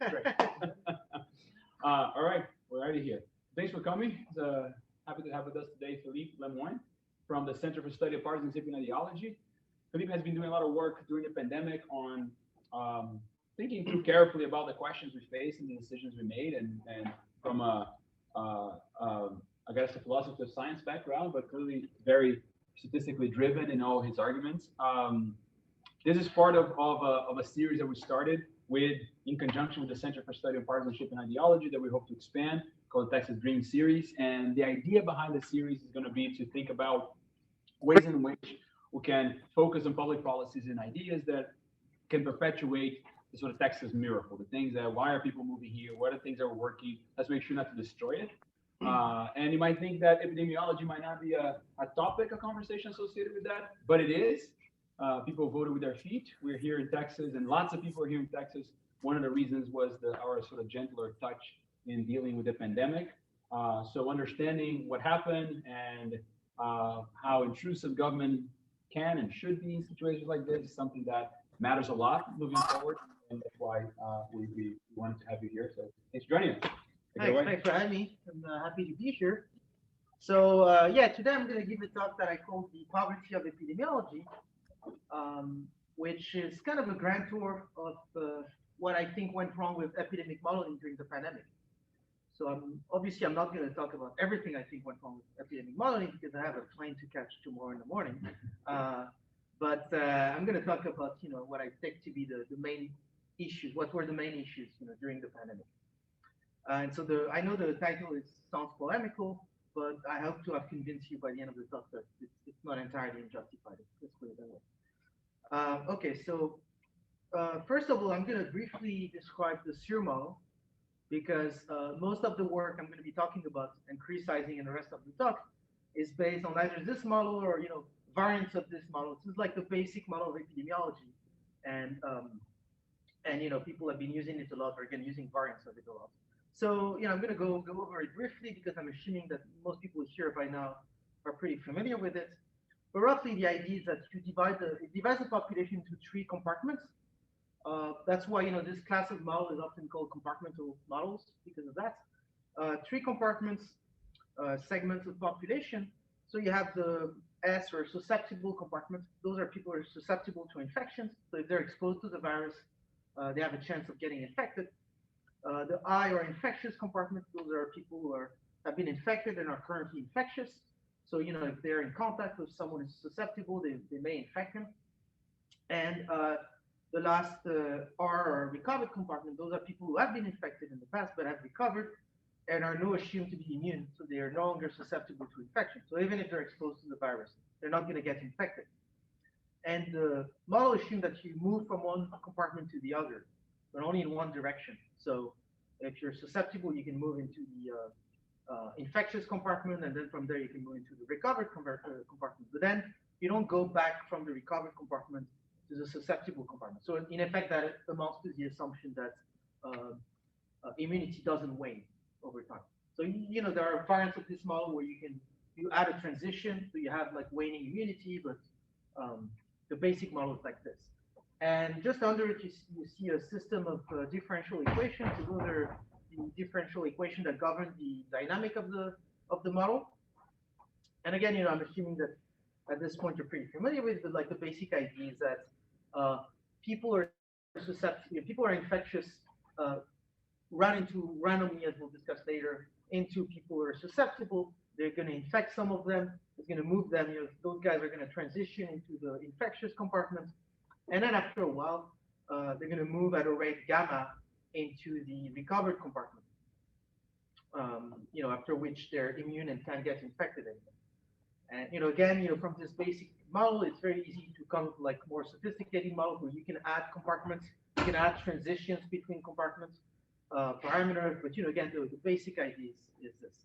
Great. All right, we're already here. Thanks for coming. Happy to have with us today Philippe Lemoine from the Center for Study of Partisan Epidemiology. Philippe has been doing a lot of work during the pandemic on thinking through carefully about the questions we face and the decisions we made, and from I guess a philosophy of science background, but clearly very statistically driven in all his arguments. This is part of a series that we started with in conjunction with the Center for Study of Partisanship and Ideology that we hope to expand, called the Texas Dream Series. And the idea behind the series is going to be to think about ways in which we can focus on public policies and ideas that can perpetuate the sort of Texas miracle, the things that, why are people moving here? What are things that are working? Let's make sure not to destroy it. And you might think that epidemiology might not be a topic, a conversation associated with that, but it is. People voted with their feet. We're here in Texas, and lots of people are here in Texas. One of the reasons was our sort of gentler touch in dealing with the pandemic. So understanding what happened and how intrusive government can and should be in situations like this is something that matters a lot moving forward, and that's why we wanted to have you here. So thanks for joining us. Thanks for having me. I'm happy to be here. So yeah, today I'm going to give a talk that I call the Poverty of Epidemiology, which is kind of a grand tour of what I think went wrong with epidemic modeling during the pandemic. So obviously I'm not going to talk about everything I think went wrong with epidemic modeling because I have a plane to catch tomorrow in the morning. But I'm going to talk about what I take to be the main issues. What were the main issues during the pandemic? And so I know the title sounds polemical, but I hope to have convinced you by the end of the talk that it's not entirely unjustified. Let's put it that way. Okay, so first of all, I'm going to briefly describe the Cirmo because most of the work I'm going to be talking about and criticizing in the rest of the talk is based on either this model or variants of this model. This is like the basic model of epidemiology, and people have been using it a lot, or again using variants of it a lot. So I'm going to go over it briefly because I'm assuming that most people here by now are pretty familiar with it. But roughly, the idea is that you divide the population into 3 compartments. That's why this class of model is often called compartmental models because of that. 3 compartments, segments of population. So you have the S or susceptible compartment. Those are people who are susceptible to infections. So if they're exposed to the virus, they have a chance of getting infected. The I or infectious compartment. Those are people who have been infected and are currently infectious. So if they're in contact with someone who's susceptible, they may infect them. And the last R or recovered compartment. Those are people who have been infected in the past but have recovered and are now assumed to be immune, so they are no longer susceptible to infection. So even if they're exposed to the virus, they're not going to get infected. And the model assumes that you move from one compartment to the other, but only in one direction. So if you're susceptible, you can move into the infectious compartment, and then from there you can move into the recovered compartment. But then you don't go back from the recovered compartment to the susceptible compartment. So in effect, that amounts to the assumption that immunity doesn't wane over time. So there are variants of this model where you add a transition, so you have like waning immunity, but the basic model is like this. And just under it, you see a system of differential equations. So those are the differential equations that govern the dynamic of the model. And again, I'm assuming that at this point you're pretty familiar with it, but like the basic idea is that people are susceptible, people are infectious, run into randomly, as we'll discuss later, into people who are susceptible. They're going to infect some of them. It's going to move them. Those guys are going to transition into the infectious compartment. And then after a while, they're going to move at a rate gamma into the recovered compartment. After which they're immune and can't get infected anymore. And again, from this basic model, it's very easy to come to like more sophisticated models where you can add compartments, you can add transitions between compartments, parameters. But again, the basic idea is this.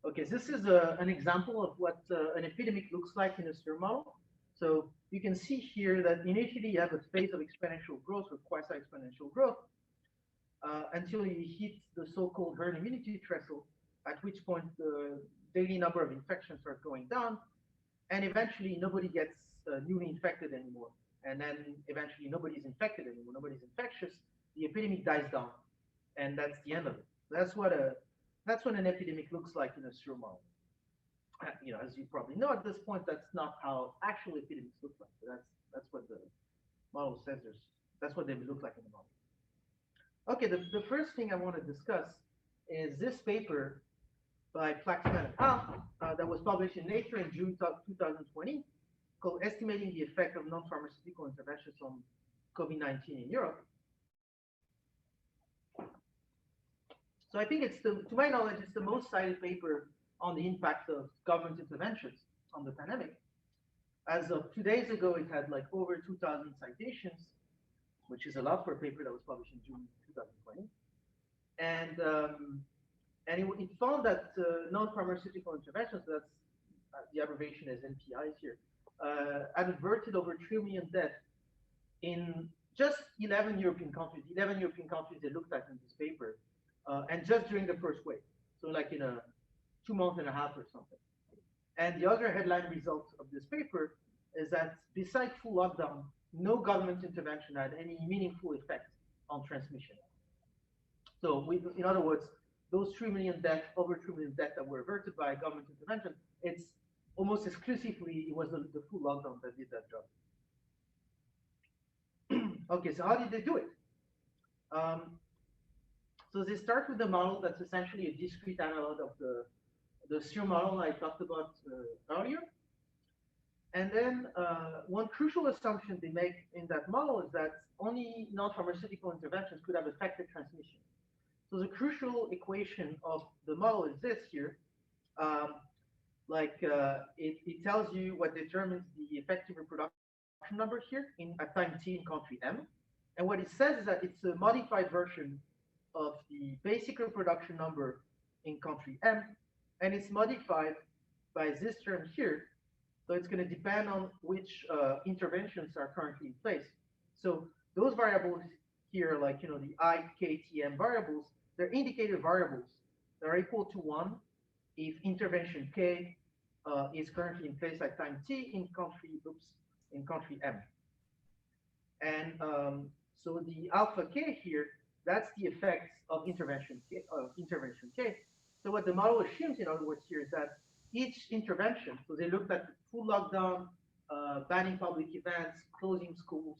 Okay, so this is an example of what an epidemic looks like in a Cirmo model. So you can see here that initially you have a phase of exponential growth or quasi-exponential growth until you hit the so-called herd immunity threshold, at which point the daily number of infections starts going down, and eventually nobody gets newly infected anymore. and then eventually nobody's infected anymore, nobody's infectious, the epidemic dies down, and that's the end of it. That's what an epidemic looks like in a Cirmo. As you probably know at this point, that's not how actual epidemics look like. But that's what the model says. That's what they look like in the model. Okay, the first thing I want to discuss is this paper by Plaxman et al. That was published in Nature in June 2020, called Estimating the Effect of Non-Pharmaceutical Interventions on COVID-19 in Europe. So I think to my knowledge, it's the most cited paper on the impact of government interventions on the pandemic. As of 2 days ago, it had like over 2,000 citations, which is a lot for a paper that was published in June 2020. And it found that non-pharmaceutical interventions, so that's the abbreviation is NPIs here, had averted over 3 million deaths in just 11 European countries. 11 European countries they looked at in this paper, and just during the first wave, so like in a 2 months and a half or something. And the other headline result of this paper is that besides full lockdown, no government intervention had any meaningful effect on transmission. So in other words, those 3 million deaths, over 3 million deaths that were averted by government intervention, it's almost exclusively, it was the full lockdown that did that job. Okay, so how did they do it? So they start with a model that's essentially a discrete analog of the Cirmo model I talked about earlier. And then one crucial assumption they make in that model is that only non-pharmaceutical interventions could have affected transmission. So the crucial equation of the model is this here. It tells you what determines the effective reproduction number here at time t in country M. And what it says is that it's a modified version of the basic reproduction number in country M, and it's modified by this term here. So it's going to depend on which interventions are currently in place. So those variables here, like the I, K, T, M variables, they're indicator variables that are equal to 1 if intervention K is currently in place at time T in country M. And so the alpha K here, that's the effects of intervention K. So what the model assumes, in other words, here is that each intervention, so they looked at full lockdown, banning public events, closing schools,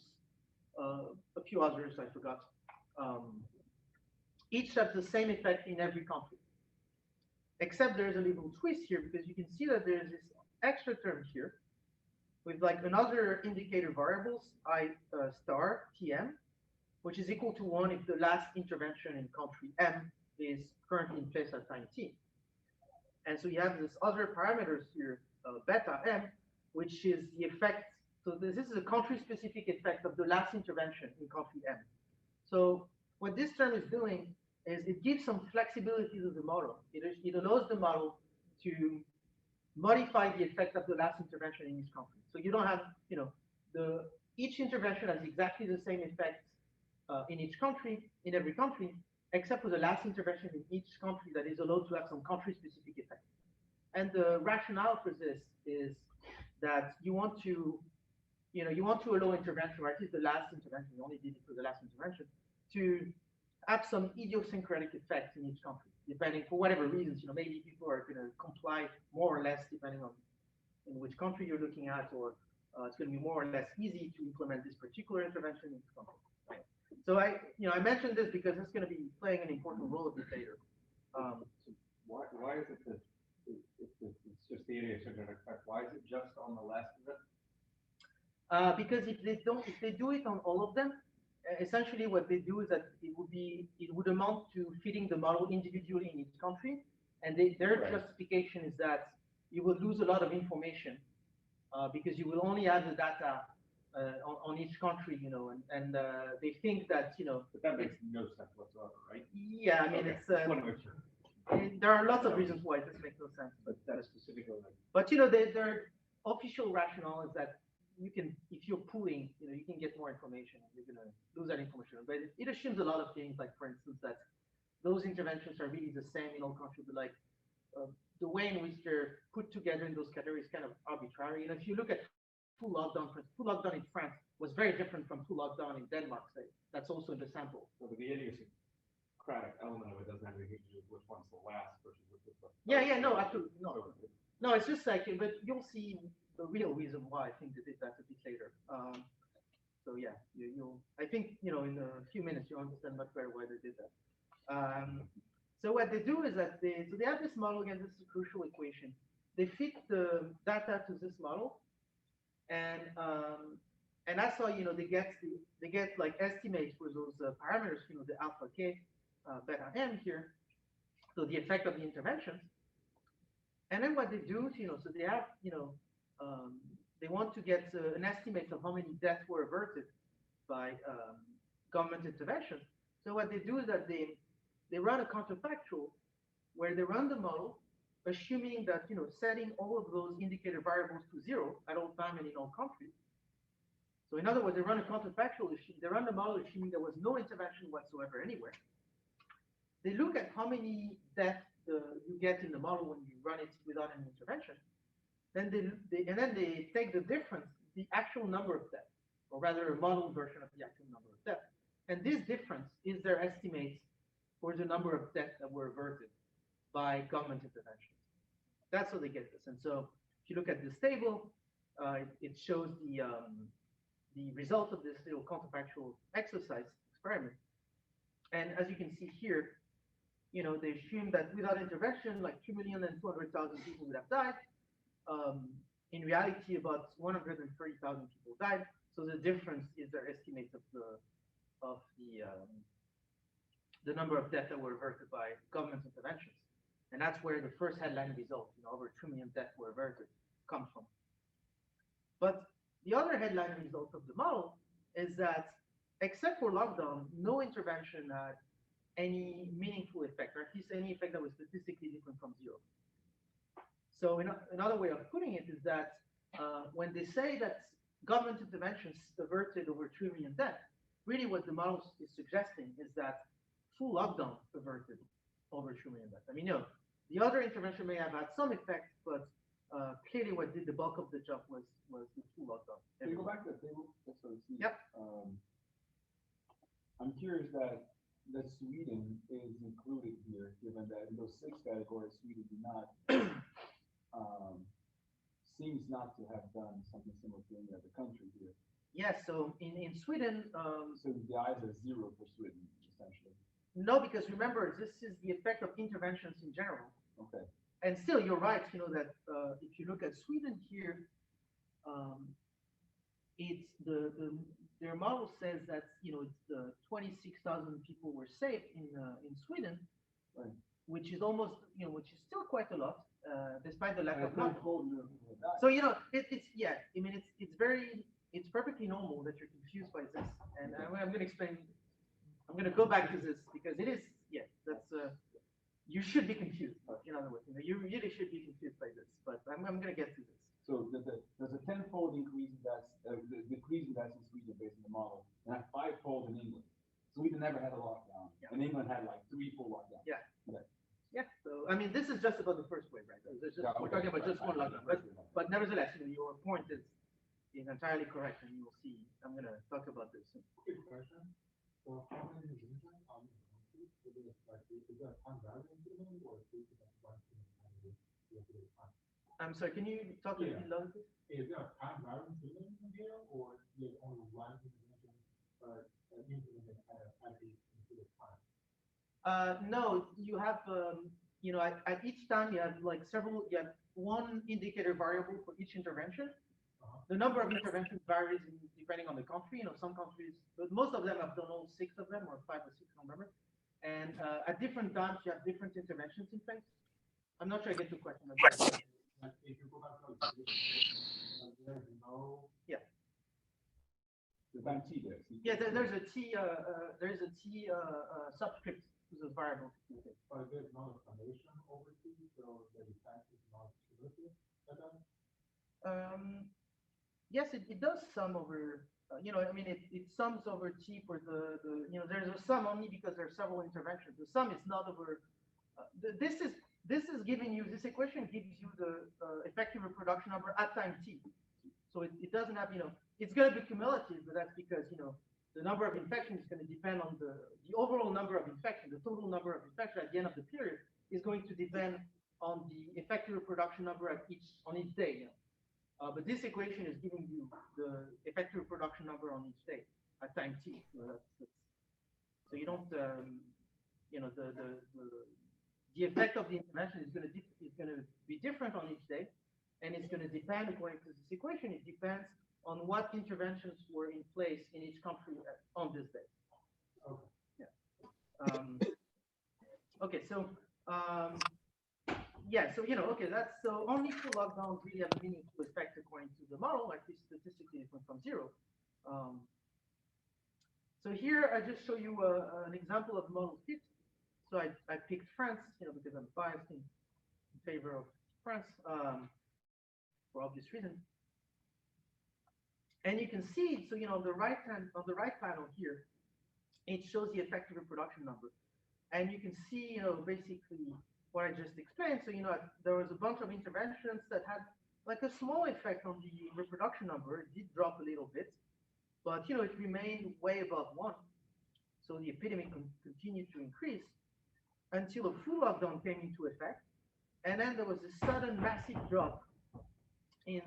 a few others I forgot. Each has the same effect in every country. Except there's a little twist here, because you can see that there's this extra term here with like another indicator variables, I star Tm, which is equal to 1 if the last intervention in country M is currently in place at time t. And so you have this other parameters here, beta M, which is the effect. So this is a country-specific effect of the last intervention in country M. So what this term is doing is it gives some flexibility to the model. It allows the model to modify the effect of the last intervention in each country. So you don't have, each intervention has exactly the same effect in each country, in every country, except for the last intervention in each country that is allowed to have some country-specific effect. And the rationale for this is that you want to allow intervention, or at least the last intervention, you only did it for the last intervention, to have some idiosyncratic effects in each country, depending, for whatever reasons, maybe people are going to comply more or less depending on in which country you're looking at, or it's going to be more or less easy to implement this particular intervention in each country. Right? So I mentioned this because it's going to be playing an important role a bit later. So why is it that it's just the idiosyncratic effect? Why is it just on the last of it? Because if they do it on all of them, essentially what they do is that it would amount to fitting the model individually in each country, and their Right. justification is that you will lose a lot of information because you will only have the data on each country, and they think that But that makes no sense whatsoever, right? Yeah, I mean Okay. it's Just want to make sure. there are lots of reasons why this makes no sense, But that specifically, but their official rationale is that you can, if you're pooling, you can get more information. You're gonna lose that information, but it assumes a lot of things, like for instance that those interventions are really the same in all countries, but like the way in which they're put together in those categories is kind of arbitrary. If you look at full lockdown. Full lockdown in France was very different from full lockdown in Denmark, say. That's also in the sample. So the idiosyncratic element of it doesn't have anything to do with which one's the last versus which is the first. Yeah, no, absolutely, no. So No, it's just like, but you'll see the real reason why I think they did that a bit later. So yeah, I think, in a few minutes, you'll understand much better why they did that. So what they do is that they have this model, again, this is a crucial equation. They fit the data to this model, and that's how, they get like estimates for those parameters, the alpha k, beta m here, so the effect of the interventions. And then what they do, so they have, they want to get an estimate of how many deaths were averted by government intervention. So what they do is that they run a counterfactual where they run the model, assuming that, setting all of those indicator variables to 0 at all time and in all countries. So in other words, they run a counterfactual, they run the model assuming there was no intervention whatsoever anywhere. They look at how many deaths you get in the model when you run it without any intervention. Then they take the difference, the actual number of deaths, or rather a model version of the actual number of deaths. And this difference is their estimate for the number of deaths that were averted by government intervention. That's how they get this. And so if you look at this table, it shows the result of this little counterfactual exercise experiment. And as you can see here, they assume that without intervention, like 2,200,000 people would have died. In reality, about 130,000 people died. So the difference is their estimate of the number of deaths that were averted by government interventions. And that's where the first headline result, over 2 million deaths were averted, comes from. But the other headline result of the model is that, except for lockdown, no intervention had any meaningful effect, or at least any effect that was statistically different from 0. So another way of putting it is that when they say that government interventions averted over 2 million deaths, really what the model is suggesting is that full lockdown averted over 2 million deaths. I mean, the other intervention may have had some effect, but clearly what did the bulk of the job was the full lockdown. Can you go back to the table? Just so you see. Yep. I'm curious that Sweden is included here, given that in those 6 categories, Sweden did not seems not to have done something similar to any other country here. Yes, so in Sweden, so the eyes are 0 for Sweden, essentially. No, because remember, this is the effect of interventions in general. Okay. And still, you're right, that if you look at Sweden here, it's their model says that, it's 26,000 people were saved in Sweden, right, which is almost, which is still quite a lot, despite the lack of money. So, it's perfectly normal that you're confused by this. And I'm going to explain, I'm going to go back to this because it is, you should be confused, in other words, you really should be confused by this, but I'm going to get to this. So there's a 10-fold increase in that, the decrease in that in Sweden based on the model, and a 5-fold in England. Sweden never had a lockdown, and England had like 3 full lockdowns. Yeah. Okay. Yeah. So I mean, this is just about the first wave, right? We're talking about just one lockdown, but nevertheless, your point is entirely correct, and you will see. I'm going to talk about this soon. Quick question. So how many regions are in the country? Is there a time value in them, or is it just one thing? I'm sorry, can you talk a little louder, please? Is there a time variance in here, or is only one intervention, implemented at a specific time? No, you have, at each time you have like you have one indicator variable for each intervention. The number of interventions varies depending on the country. Some countries, but most of them have done all 6 of them, or 5 or 6, I don't remember. And at different times, you have different interventions in place. I'm not sure I get the question. Like if you go back to there's no. Yeah. There's not T there. Yeah, there's a T. There is a T subscript to the variable. But there's no summation over T, so the effect is not cumulative. Yes, it does sum over. It sums over T for the there's a sum only because there are several interventions. The sum is not over. This is giving you, this equation gives you the effective reproduction number at time T. So it doesn't have, it's going to be cumulative, but that's because, the number of infections is going to depend on the overall number of infections. The total number of infections at the end of the period is going to depend on the effective reproduction number on each day. But this equation is giving you the effective reproduction number on each day at time t. So you don't, the effect of the intervention is going to be different on each day, and it's going to depend, according to this equation, it depends on what interventions were in place in each country on this day. Okay. Yeah. Okay, so yeah, so okay, that's so only full lockdowns really have a meaningful effect according to the model, like this statistically it went from 0. So here I just show you an example of model fit. So I picked France, because I'm biased in favor of France for obvious reasons. And you can see, so on the right panel here, it shows the effective reproduction number, and you can see, basically what I just explained. So there was a bunch of interventions that had like a small effect on the reproduction number. It did drop a little bit, but it remained way above 1. So the epidemic continued to increase until a full lockdown came into effect, and then there was a sudden massive drop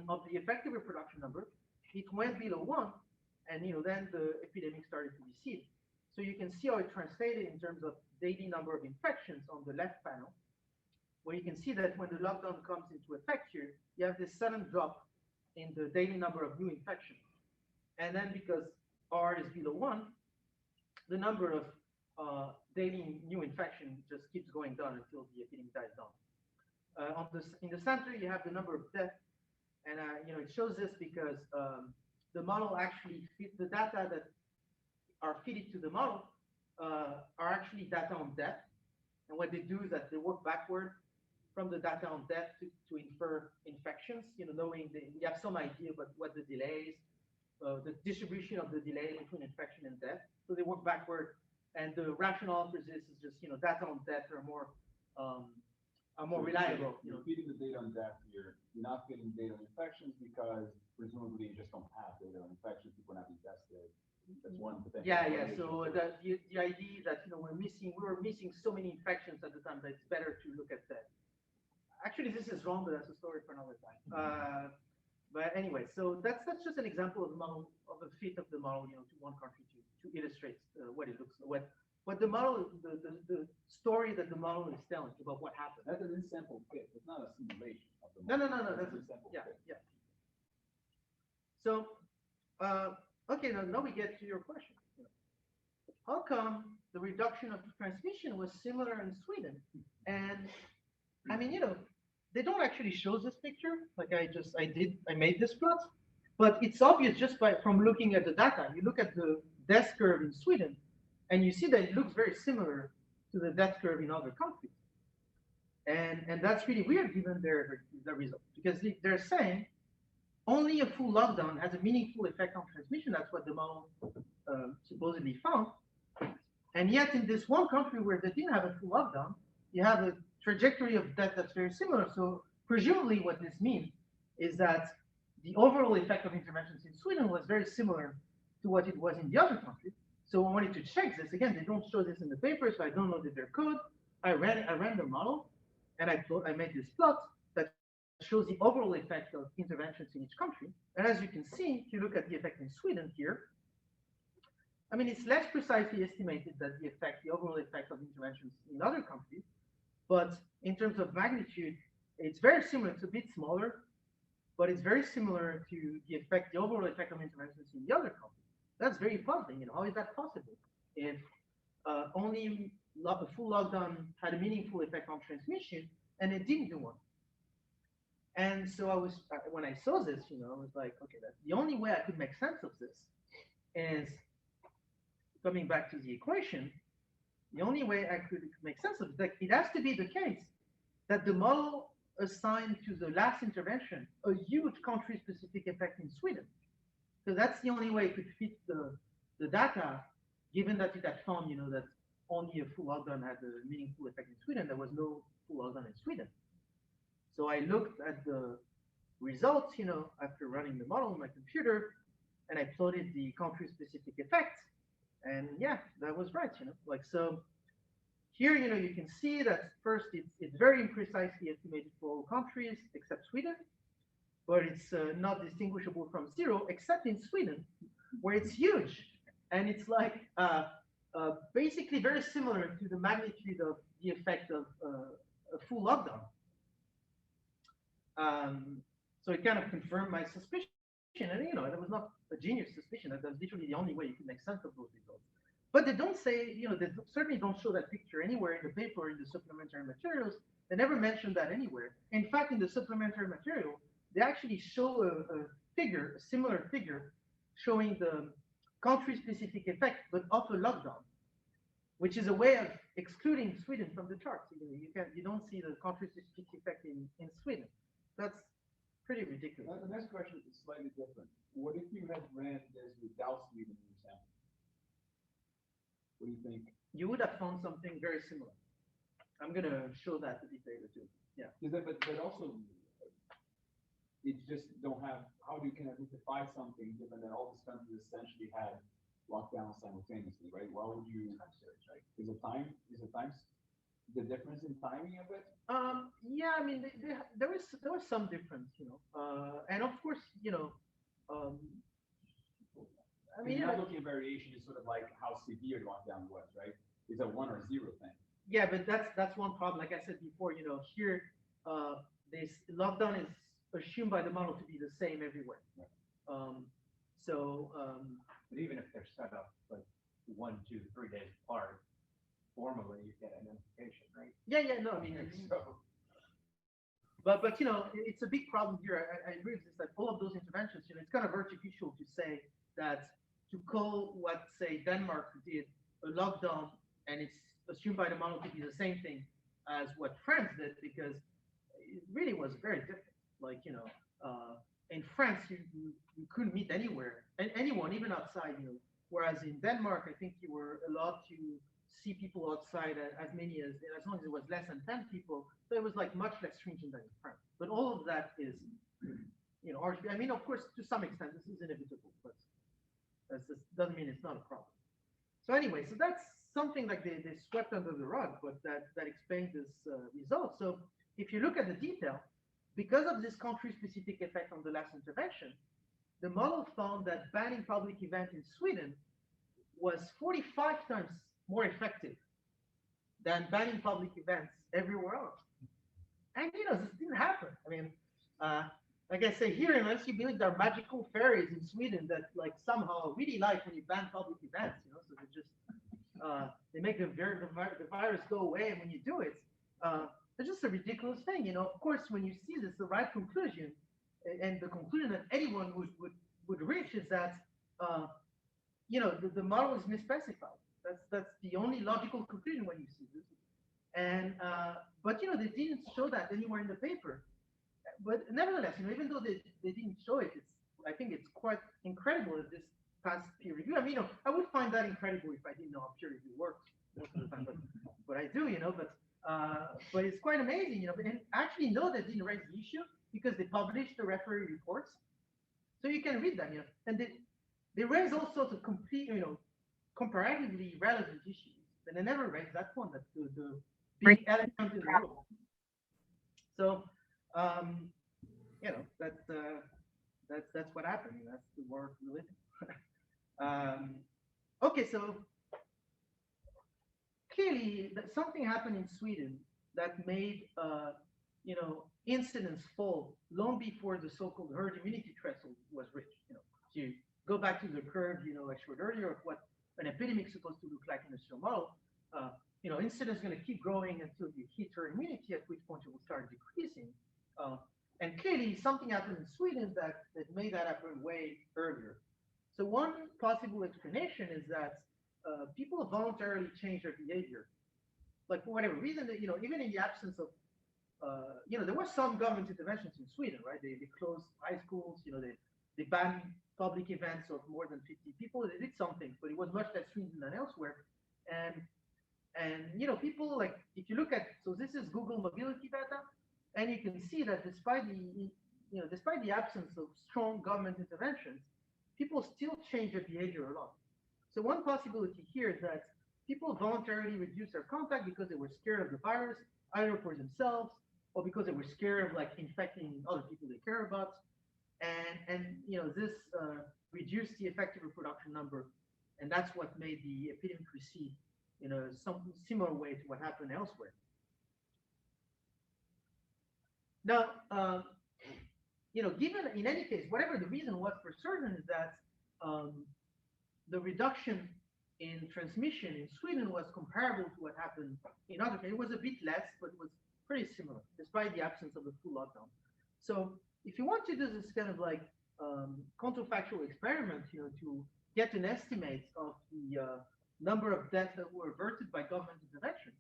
of the effective reproduction number. It went below 1, and then the epidemic started to recede. So you can see how it translated in terms of daily number of infections on the left panel, where you can see that when the lockdown comes into effect here, you have this sudden drop in the daily number of new infections. And then because R is below 1, the number of daily new infection just keeps going down until the epidemic dies down. In the center, you have the number of deaths. And it shows this because the model actually fits the data that are fitted to the model are actually data on death. And what they do is that they work backward from the data on death to infer infections, knowing we have some idea about what the delay is, the distribution of the delay between infection and death. So they work backward, and the rationale for this is just, data on death are more reliable. You're feeding the data on death here. You're not getting data on infections because presumably you just don't have data on infections. People are not being tested. That's one potential. Yeah. So the idea that we were missing so many infections at the time that it's better to look at that. Actually, this is wrong, but that's a story for another time. But anyway, so that's just an example of the model, of a fit of the model, to one country to illustrate what it looks like. What the model, the story that the model is telling about what happened. That's an in-sample fit. It's not a simulation of the No. model. That's an in-sample fit. Yeah. So, okay, now we get to your question. How come the reduction of transmission was similar in Sweden? And I mean, they don't actually show this picture. Like I made this plot, but it's obvious just from looking at the data. You look at the death curve in Sweden, and you see that it looks very similar to the death curve in other countries. And that's really weird given their results, because they're saying only a full lockdown has a meaningful effect on transmission. That's what the model supposedly found. And yet in this one country where they didn't have a full lockdown, you have a trajectory of death that's very similar. So presumably what this means is that the overall effect of interventions in Sweden was very similar to what it was in the other countries. So I wanted to check this. Again, they don't show this in the paper, so I downloaded their code. I ran the model, and I made this plot that shows the overall effect of interventions in each country. And as you can see, if you look at the effect in Sweden here, I mean, it's less precisely estimated than the overall effect of interventions in other countries. But in terms of magnitude, it's very similar. It's a bit smaller, but it's very similar to the overall effect of interventions in the other countries. That's very puzzling. How is that possible? If only a full lockdown had a meaningful effect on transmission, and it didn't do one. And so when I saw this, I was like, okay, that's the only way I could make sense of this is coming back to the equation. The only way I could make sense of it, it has to be the case that the model assigned to the last intervention a huge country-specific effect in Sweden. So that's the only way it could fit the data, given that it had found, that only a full lockdown had a meaningful effect in Sweden. There was no full lockdown in Sweden. So I looked at the results, after running the model on my computer, and I plotted the country-specific effect, and yeah, that was right, like so. Here, you can see that first it's very imprecisely estimated for all countries except Sweden, but it's not distinguishable from zero except in Sweden, where it's huge, and it's like basically very similar to the magnitude of the effect of a full lockdown. So it kind of confirmed my suspicion, and that was not a genius suspicion. That was literally the only way you could make sense of those results. But they don't say, they certainly don't show that picture anywhere in the paper or in the supplementary materials. They never mention that anywhere. In fact, in the supplementary material, they actually show a figure, a similar figure, showing the country-specific effect, but of a lockdown, which is a way of excluding Sweden from the charts. You don't see the country-specific effect in Sweden. That's pretty ridiculous. The next question is slightly different. What if you had ran this without Sweden in your sample? What do you think? You would have found something very similar. I'm going to show that a bit later too. Yeah. But also, it just don't have, how do you can identify something given that all these countries essentially had lockdown simultaneously, right? Why would you, right? Is it the difference in timing of it? Yeah, I mean, there was some difference, and of course, I mean, you're not looking at variation is sort of like how severe lockdown was, right? It's a 1 or 0 thing. Yeah, but that's one problem. Like I said before, here this lockdown is assumed by the model to be the same everywhere. Right. But even if they're set up like 1, 2, 3 days apart, formally you get identification, right? Yeah, no, I mean, but it's a big problem here. I agree with this, that all of those interventions, it's kind of artificial to say that to call what, say, Denmark did a lockdown, and it's assumed by the model to be the same thing as what France did, because it really was very different. Like, in France, you couldn't meet anywhere, and anyone, even outside, whereas in Denmark, I think you were allowed to see people outside as long as it was less than 10 people. So it was like much less stringent than in France. But all of that is, I mean, of course, to some extent, this is inevitable, but that doesn't mean it's not a problem. So anyway, so that's something like they swept under the rug, but that explains this result. So if you look at the detail, because of this country-specific effect on the last intervention, the model found that banning public events in Sweden was 45 times more effective than banning public events everywhere else. And this didn't happen. I mean, like I say here, unless you believe there are magical fairies in Sweden that like somehow really like when you ban public events, so they just they make the virus go away, and when you do it, it's just a ridiculous thing. Of course, when you see this, the right conclusion, and the conclusion that anyone would reach is that the model is misspecified. That's the only logical conclusion when you see this. And but they didn't show that anywhere in the paper. But nevertheless, even though they didn't show it, I think it's quite incredible that this passed peer review. I mean, I would find that incredible if I didn't know how peer review works most of the time, but I do, but it's quite amazing, and actually no, they didn't raise the issue because they published the referee reports, so you can read them, and they raise all sorts of complete, comparatively relevant issues, and they never raised that one, that the big elephant in the room. So, that's what happened. That's the world we live in. Okay, so clearly something happened in Sweden that made incidence fall long before the so-called herd immunity threshold was reached. To go back to the curve I showed earlier of what an epidemic is supposed to look like in a serial model. Incidence is going to keep growing until you hit herd immunity, at which point it will start decreasing. And clearly something happened in Sweden that made that happen way earlier. So one possible explanation is that people voluntarily change their behavior, like for whatever reason. That, even in the absence of, there were some government interventions in Sweden, right? They closed high schools, they banned public events of more than 50 people. They did something, but it was much less stringent than elsewhere. And people, like, if you look at, so this is Google mobility data, and you can see that despite despite the absence of strong government interventions, people still change their behavior a lot. So one possibility here is that people voluntarily reduce their contact because they were scared of the virus, either for themselves or because they were scared of like infecting other people they care about. And this reduced the effective reproduction number, and that's what made the epidemic recede in some similar way to what happened elsewhere. Now, given in any case, whatever the reason was for certain is that the reduction in transmission in Sweden was comparable to what happened in other countries. It was a bit less, but it was pretty similar, despite the absence of a full lockdown. So if you want to do this kind of like counterfactual experiment, to get an estimate of the number of deaths that were averted by government intervention,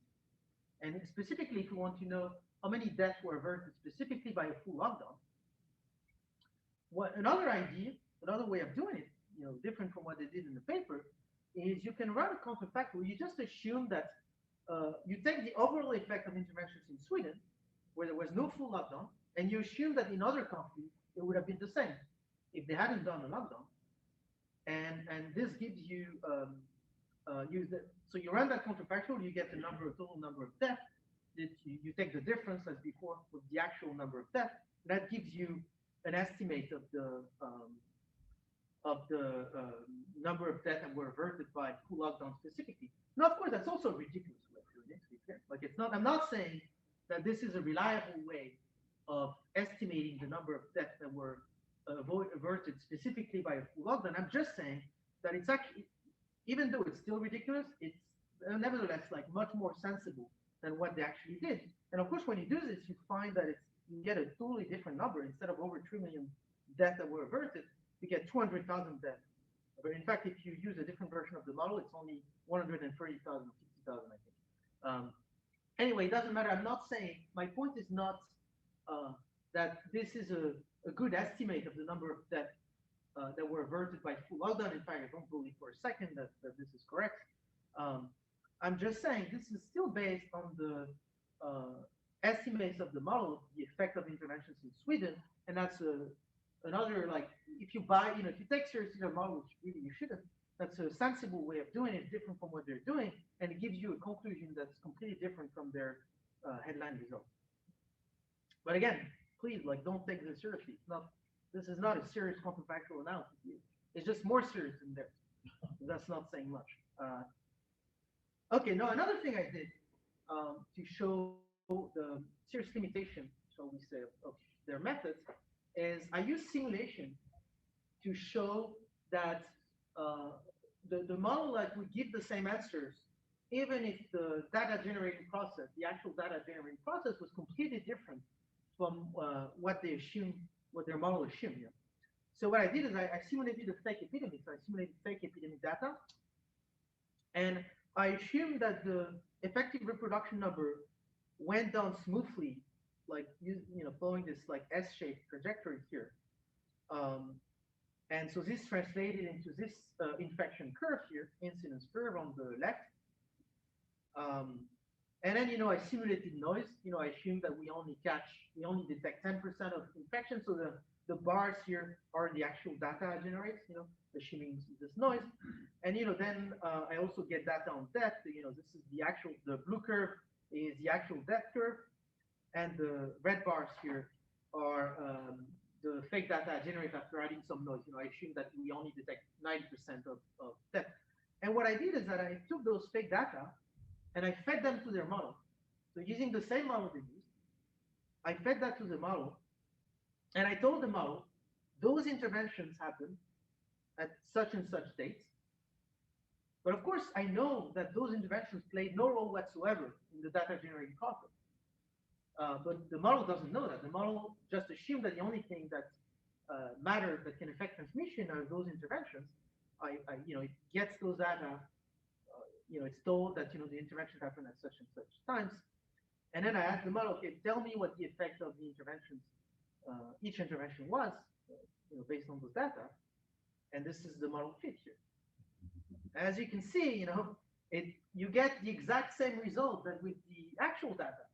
and specifically if you want to know how many deaths were averted specifically by a full lockdown, another way of doing it, different from what they did in the paper, is you can run a counterfactual. You just assume that you take the overall effect of interventions in Sweden, where there was no full lockdown, and you assume that in other countries it would have been the same if they hadn't done a lockdown. And this gives you so you run that counterfactual, you get the total number of deaths. You take the difference as before with the actual number of deaths. That gives you an estimate of the number of deaths that were averted by full lockdown specifically. Now, of course, that's also a ridiculous way of doing it, to be clear. Like, it's not. I'm not saying that this is a reliable way of estimating the number of deaths that were averted specifically by a full lockdown. I'm just saying that it's actually, even though it's still ridiculous, it's nevertheless like much more sensible than what they actually did. And of course, when you do this, you find that you get a totally different number. Instead of over 3 million deaths that were averted, you get 200,000 deaths. But in fact, if you use a different version of the model, it's only 130,000 or 50,000, I think. Anyway, it doesn't matter. I'm not saying, my point is not that this is a good estimate of the number of deaths that were averted by full lockdown. In fact, I don't believe for a second that this is correct. I'm just saying this is still based on the estimates of the model of the effect of interventions in Sweden, and that's another, like, if you take seriously the model, which really you shouldn't, that's a sensible way of doing it, different from what they're doing, and it gives you a conclusion that's completely different from their headline result. But again, please, like, don't take this seriously. This is not a serious counterfactual analysis. It's just more serious than theirs. That's not saying much. Okay, now another thing I did to show the serious limitation, shall we say, of their methods is I use simulation to show that the model that would give the same answers, even if the data generating process, the actual data generating process, was completely different from what their model assumed here. So what I did is I simulated a fake epidemic. So I simulated fake epidemic data, and I assumed that the effective reproduction number went down smoothly, like following this like S-shaped trajectory here. And so this translated into this infection curve here, incidence curve on the left. And then I simulated noise. I assumed that we only detect 10% of infection. So the bars here are the actual data I generate, assuming this noise. And then I also get data on death. This is the blue curve is the actual death curve, and the red bars here are the fake data I generate after adding some noise. I assume that we only detect 90% of death. And what I did is that I took those fake data and I fed them to their model. So using the same model they used, I fed that to the model, and I told the model, those interventions happen at such and such dates. But of course, I know that those interventions played no role whatsoever in the data generating process. But the model doesn't know that. The model just assumed that the only thing that matters that can affect transmission are those interventions. It gets those data. It's told that the interventions happen at such and such times, and then I asked the model, okay, tell me what the effect of the interventions, each intervention was, based on those data, and this is the model fit here. As you can see, you get the exact same result that with the actual data.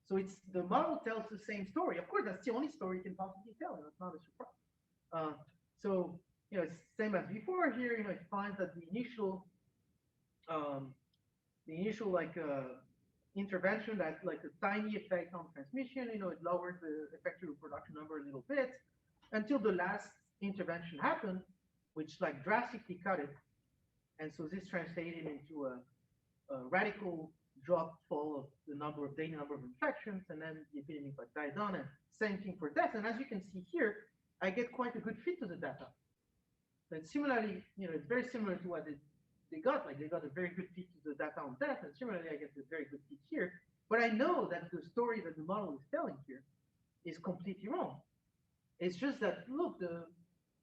So it's the model tells the same story. Of course, that's the only story you can possibly tell. It's not a surprise. So it's same as before here. It finds that the initial like intervention that like a tiny effect on transmission. It lowers the effective reproduction number a little bit until the last intervention happened, which like drastically cut it. And so this translated into a radical drop fall of the daily number of infections, and then the epidemic died down, and same thing for deaths. And as you can see here, I get quite a good fit to the data. But similarly, it's very similar to what they got. Like they got a very good fit to the data on death, and similarly, I get a very good fit here. But I know that the story that the model is telling here is completely wrong. It's just that look,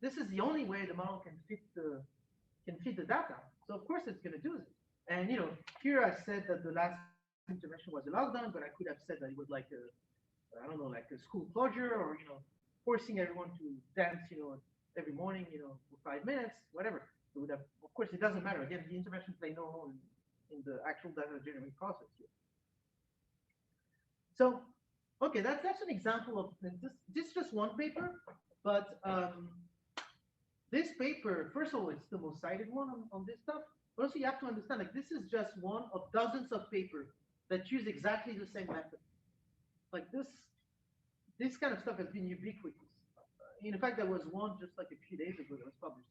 this is the only way the model can fit the data. So of course it's going to do this. And here I said that the last intervention was a lockdown, but I could have said that it was like I don't know, like a school closure, or forcing everyone to dance, every morning, for 5 minutes, whatever. It would have, of course, it doesn't matter. Again, the interventions play no role in the actual data generating process here. So, okay, that's an example of this is just one paper, but this paper, first of all, it's the most cited one on this stuff. But also, you have to understand, like, this is just one of dozens of papers that use exactly the same method. Like this kind of stuff has been ubiquitous. In fact, there was one just like a few days ago that was published.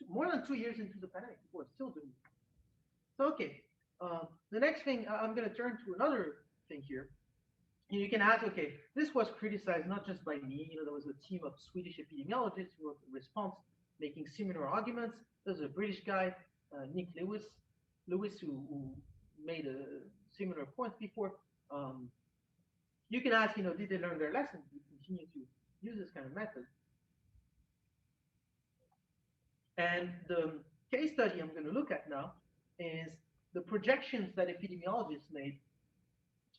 More than 2 years into the pandemic, people are still doing it. So, okay, the next thing, I'm going to turn to another thing here. You can ask, okay, this was criticized not just by me. There was a team of Swedish epidemiologists who wrote a response making similar arguments. There's a British guy, Nick Lewis, who made a similar point before. You can ask, did they learn their lesson? We continue to use this kind of method. And the case study I'm going to look at now is the projections that epidemiologists made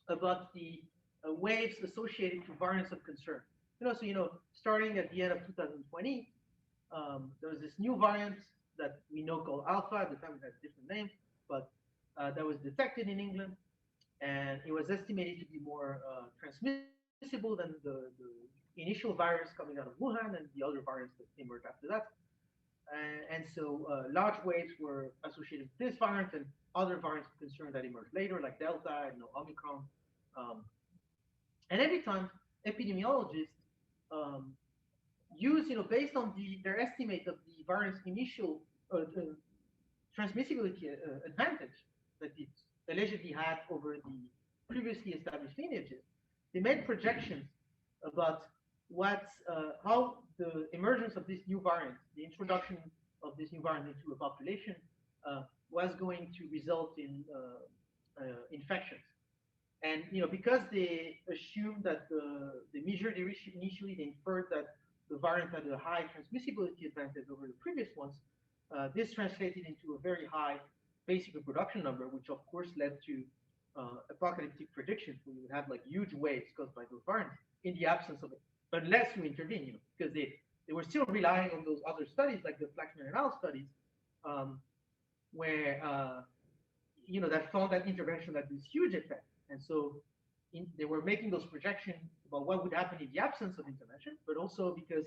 about the waves associated to variants of concern. Starting at the end of 2020, there was this new variant that we know called Alpha. At the time, it had a different name, but that was detected in England, and it was estimated to be more transmissible than the initial virus coming out of Wuhan and the other variants that emerged after that. And so large waves were associated with this variant and other variants of concern that emerged later, like Delta and Omicron. And every time epidemiologists use, based on their estimate of the variant's initial transmissibility advantage that it allegedly had over the previously established lineages, they made projections about how the emergence of this new variant, the introduction of this new variant into a population, was going to result in infections. And because they assumed that the measured initially, they inferred that the variant had a high transmissibility advantage over the previous ones. This translated into a very high basic reproduction number, which of course led to apocalyptic predictions. We would have like huge waves caused by those variants in the absence of it, unless you intervene, because they were still relying on those other studies, like the Flaxman and Al studies, where that found that intervention had this huge effect. And so they were making those projections about what would happen in the absence of intervention, but also because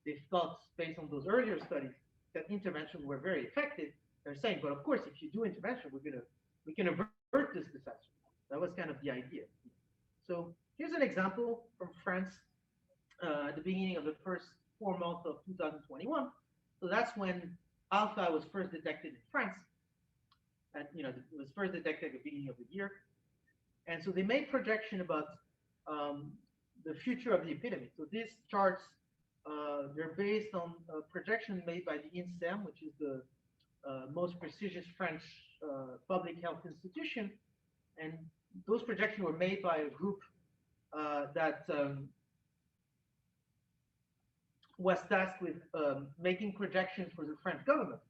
they thought, based on those earlier studies, that interventions were very effective. They're saying, but of course, if you do intervention, we can avert this disaster. That was kind of the idea. So here's an example from France at the beginning of the first 4 months of 2021. So that's when Alpha was first detected in France. And it was first detected at the beginning of the year. And so they made projection about the future of the epidemic. So these charts, they're based on a projection made by the INSERM, which is the most prestigious French public health institution. And those projections were made by a group that was tasked with making projections for the French government.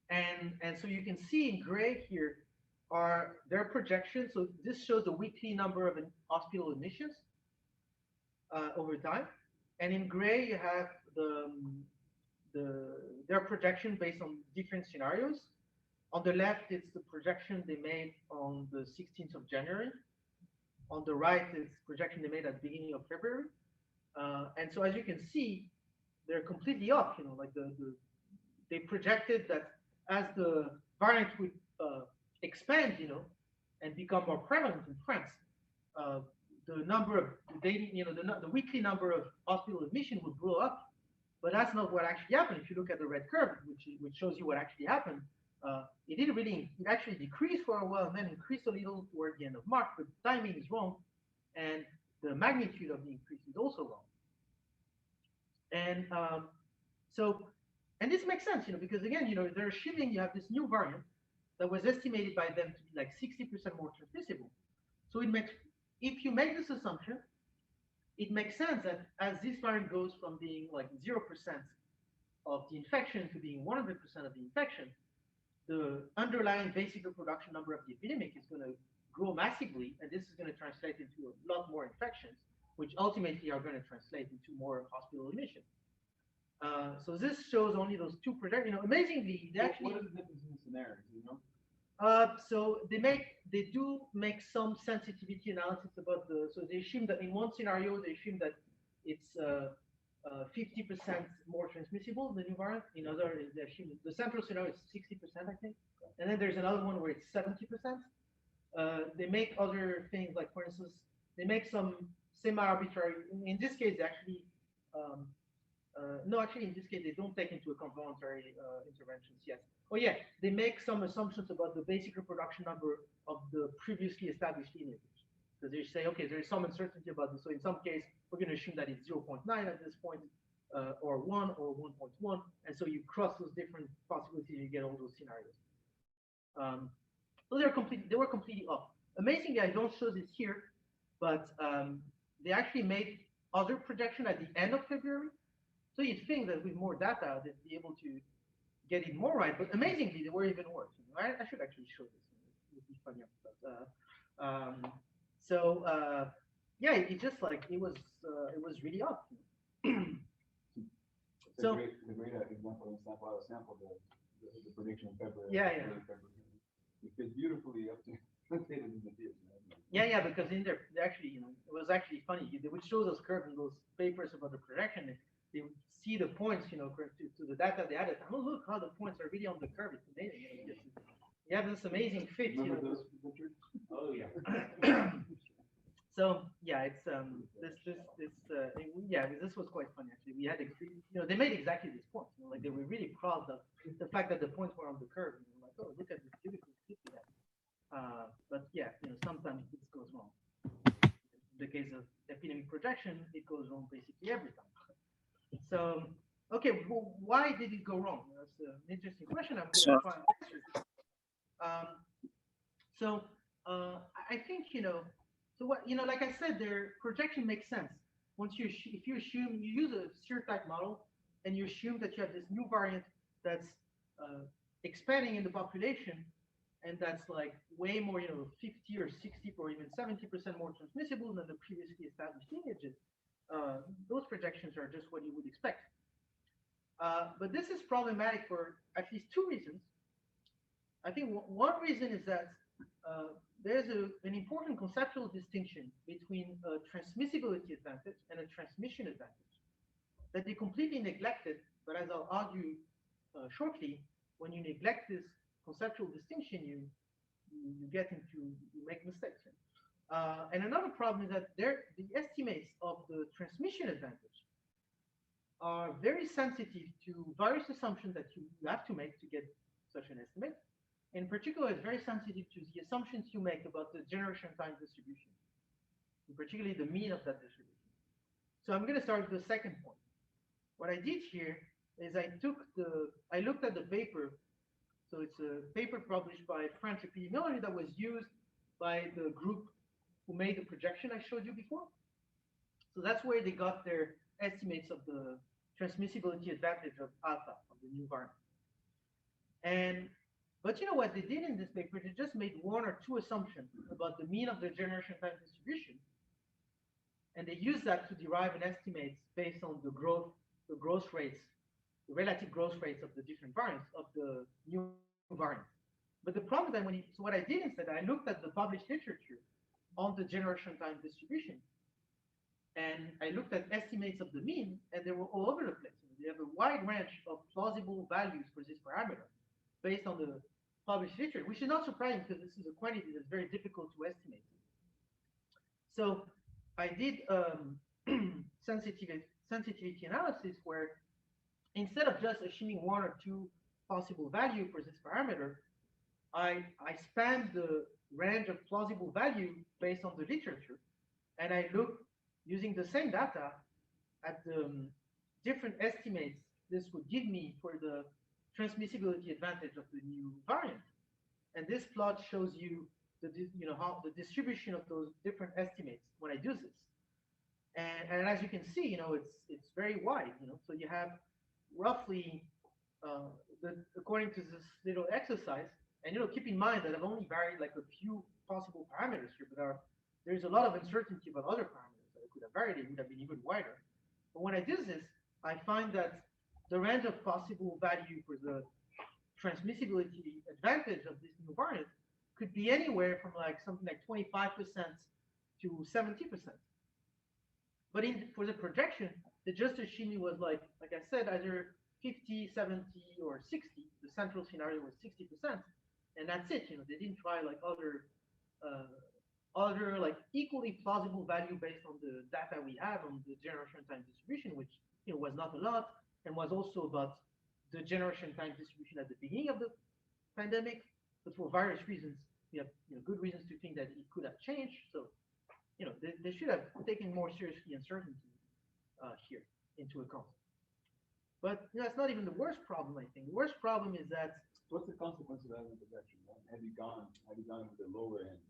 And so you can see in gray here are their projections. So this shows the weekly number of hospital admissions over time. And in gray, you have their projection based on different scenarios. On the left, it's the projection they made on the 16th of January. On the right is projection they made at the beginning of February. And so as you can see, they're completely off, like they projected that as the variant would expand, and become more prevalent in France, the number of daily, the weekly number of hospital admission would blow up. But that's not what actually happened. If you look at the red curve, which shows you what actually happened, it actually decreased for a while and then increased a little toward the end of March, but the timing is wrong, and the magnitude of the increase is also wrong. And and this makes sense, because again, they're assuming you have this new variant that was estimated by them to be like 60% more transmissible. So if you make this assumption, it makes sense that as this variant goes from being like 0% of the infection to being 100% of the infection, the underlying basic reproduction number of the epidemic is going to grow massively, and this is going to translate into a lot more infections, which ultimately are going to translate into more hospital admission. So this shows only those two projections. Amazingly, they actually. What is the difference in the scenarios? So they do make some sensitivity analysis about so they assume that in one scenario they assume that it's 50% more transmissible, the new variant. In other, they assume the central scenario is 60%, I think. And then there's another one where it's 70%. They make other things, like for instance, they make some semi-arbitrary. In this case, they actually no, actually, in this case, they don't take into account voluntary interventions yet. Oh yeah, they make some assumptions about the basic reproduction number of the previously established lineages. So they say, okay, there is some uncertainty about this. So in some case, we're going to assume that it's 0.9 at this point, or 1 or 1.1. And so you cross those different possibilities, you get all those scenarios. So they were completely off. Amazingly, I don't show this here, but they actually made other projection at the end of February. So you'd think that with more data, they'd be able to get it more right, but amazingly, they were even worse. I should actually show this. It would be funny. Yeah, it just like it was really off. So the great example in sample, the prediction in February. Yeah. It fits beautifully up to the theory. Yeah, because in there, they actually, it was actually funny. They would show those curves in those papers about the projection. They would see the points, to the data they added. Oh, look how the points are really on the curve. It's amazing. You have this amazing fit. Remember those pictures? Oh yeah. So yeah, it's this was quite funny actually. We had they made exactly this point. Like they were really proud of the fact that the points were on the curve. Like, oh, look at this beautiful fit we have. But yeah, sometimes this goes wrong. In the case of epidemic projection, it goes wrong basically every time. So, okay, well, why did it go wrong? That's an interesting question. I'm going to try and answer it. I think, so what, like I said, their projection makes sense. If you assume, you use a serotype model and you assume that you have this new variant that's expanding in the population, and that's like way more, 50 or 60 or even 70% more transmissible than the previously established lineages. Those projections are just what you would expect. But this is problematic for at least two reasons. I think one reason is that there's an important conceptual distinction between a transmissibility advantage and a transmission advantage that they completely neglected, but as I'll argue shortly, when you neglect this conceptual distinction, you make mistakes. And another problem is that the estimates of the transmission advantage are very sensitive to various assumptions that you have to make to get such an estimate. In particular, it's very sensitive to the assumptions you make about the generation time distribution, and particularly the mean of that distribution. So I'm going to start with the second point. What I did here is I looked at the paper. So it's a paper published by French Epidemiology that was used by the group who made the projection I showed you before. So that's where they got their estimates of the transmissibility advantage of alpha, of the new variant. But you know what they did in this paper? They just made one or two assumptions about the mean of the generation time distribution. And they used that to derive an estimate based on the growth rates, the relative growth rates of the different variants of the new variant. But the problem is that so what I did instead, I looked at the published literature on the generation time distribution. And I looked at estimates of the mean, and they were all over the place. They have a wide range of plausible values for this parameter based on the published literature, which is not surprising because this is a quantity that's very difficult to estimate. So I did sensitivity analysis where instead of just assuming one or two possible value for this parameter, I spanned the range of plausible value based on the literature, and I looked using the same data at the different estimates this would give me for the transmissibility advantage of the new variant. And this plot shows you how the distribution of those different estimates when I do this. And as you can see, it's very wide. So you have roughly according to this little exercise, and keep in mind that I've only varied like a few possible parameters here, but there's a lot of uncertainty about other parameters that I could have varied. It would have been even wider. But when I do this, I find that the range of possible value for the transmissibility advantage of this new variant could be anywhere from like something like 25% to 70%. But for the projection, the just assuming was like I said, either 50, 70, or 60. The central scenario was 60%, and that's it. They didn't try like other like equally plausible value based on the data we have on the generation time distribution, which was not a lot, and was also about the generation time distribution at the beginning of the pandemic. But for various reasons, we have good reasons to think that it could have changed. So they should have taken more seriously uncertainty here into account. But that's not even the worst problem, I think. The worst problem is that what's the consequence of having a projection? Have you gone with the lower end?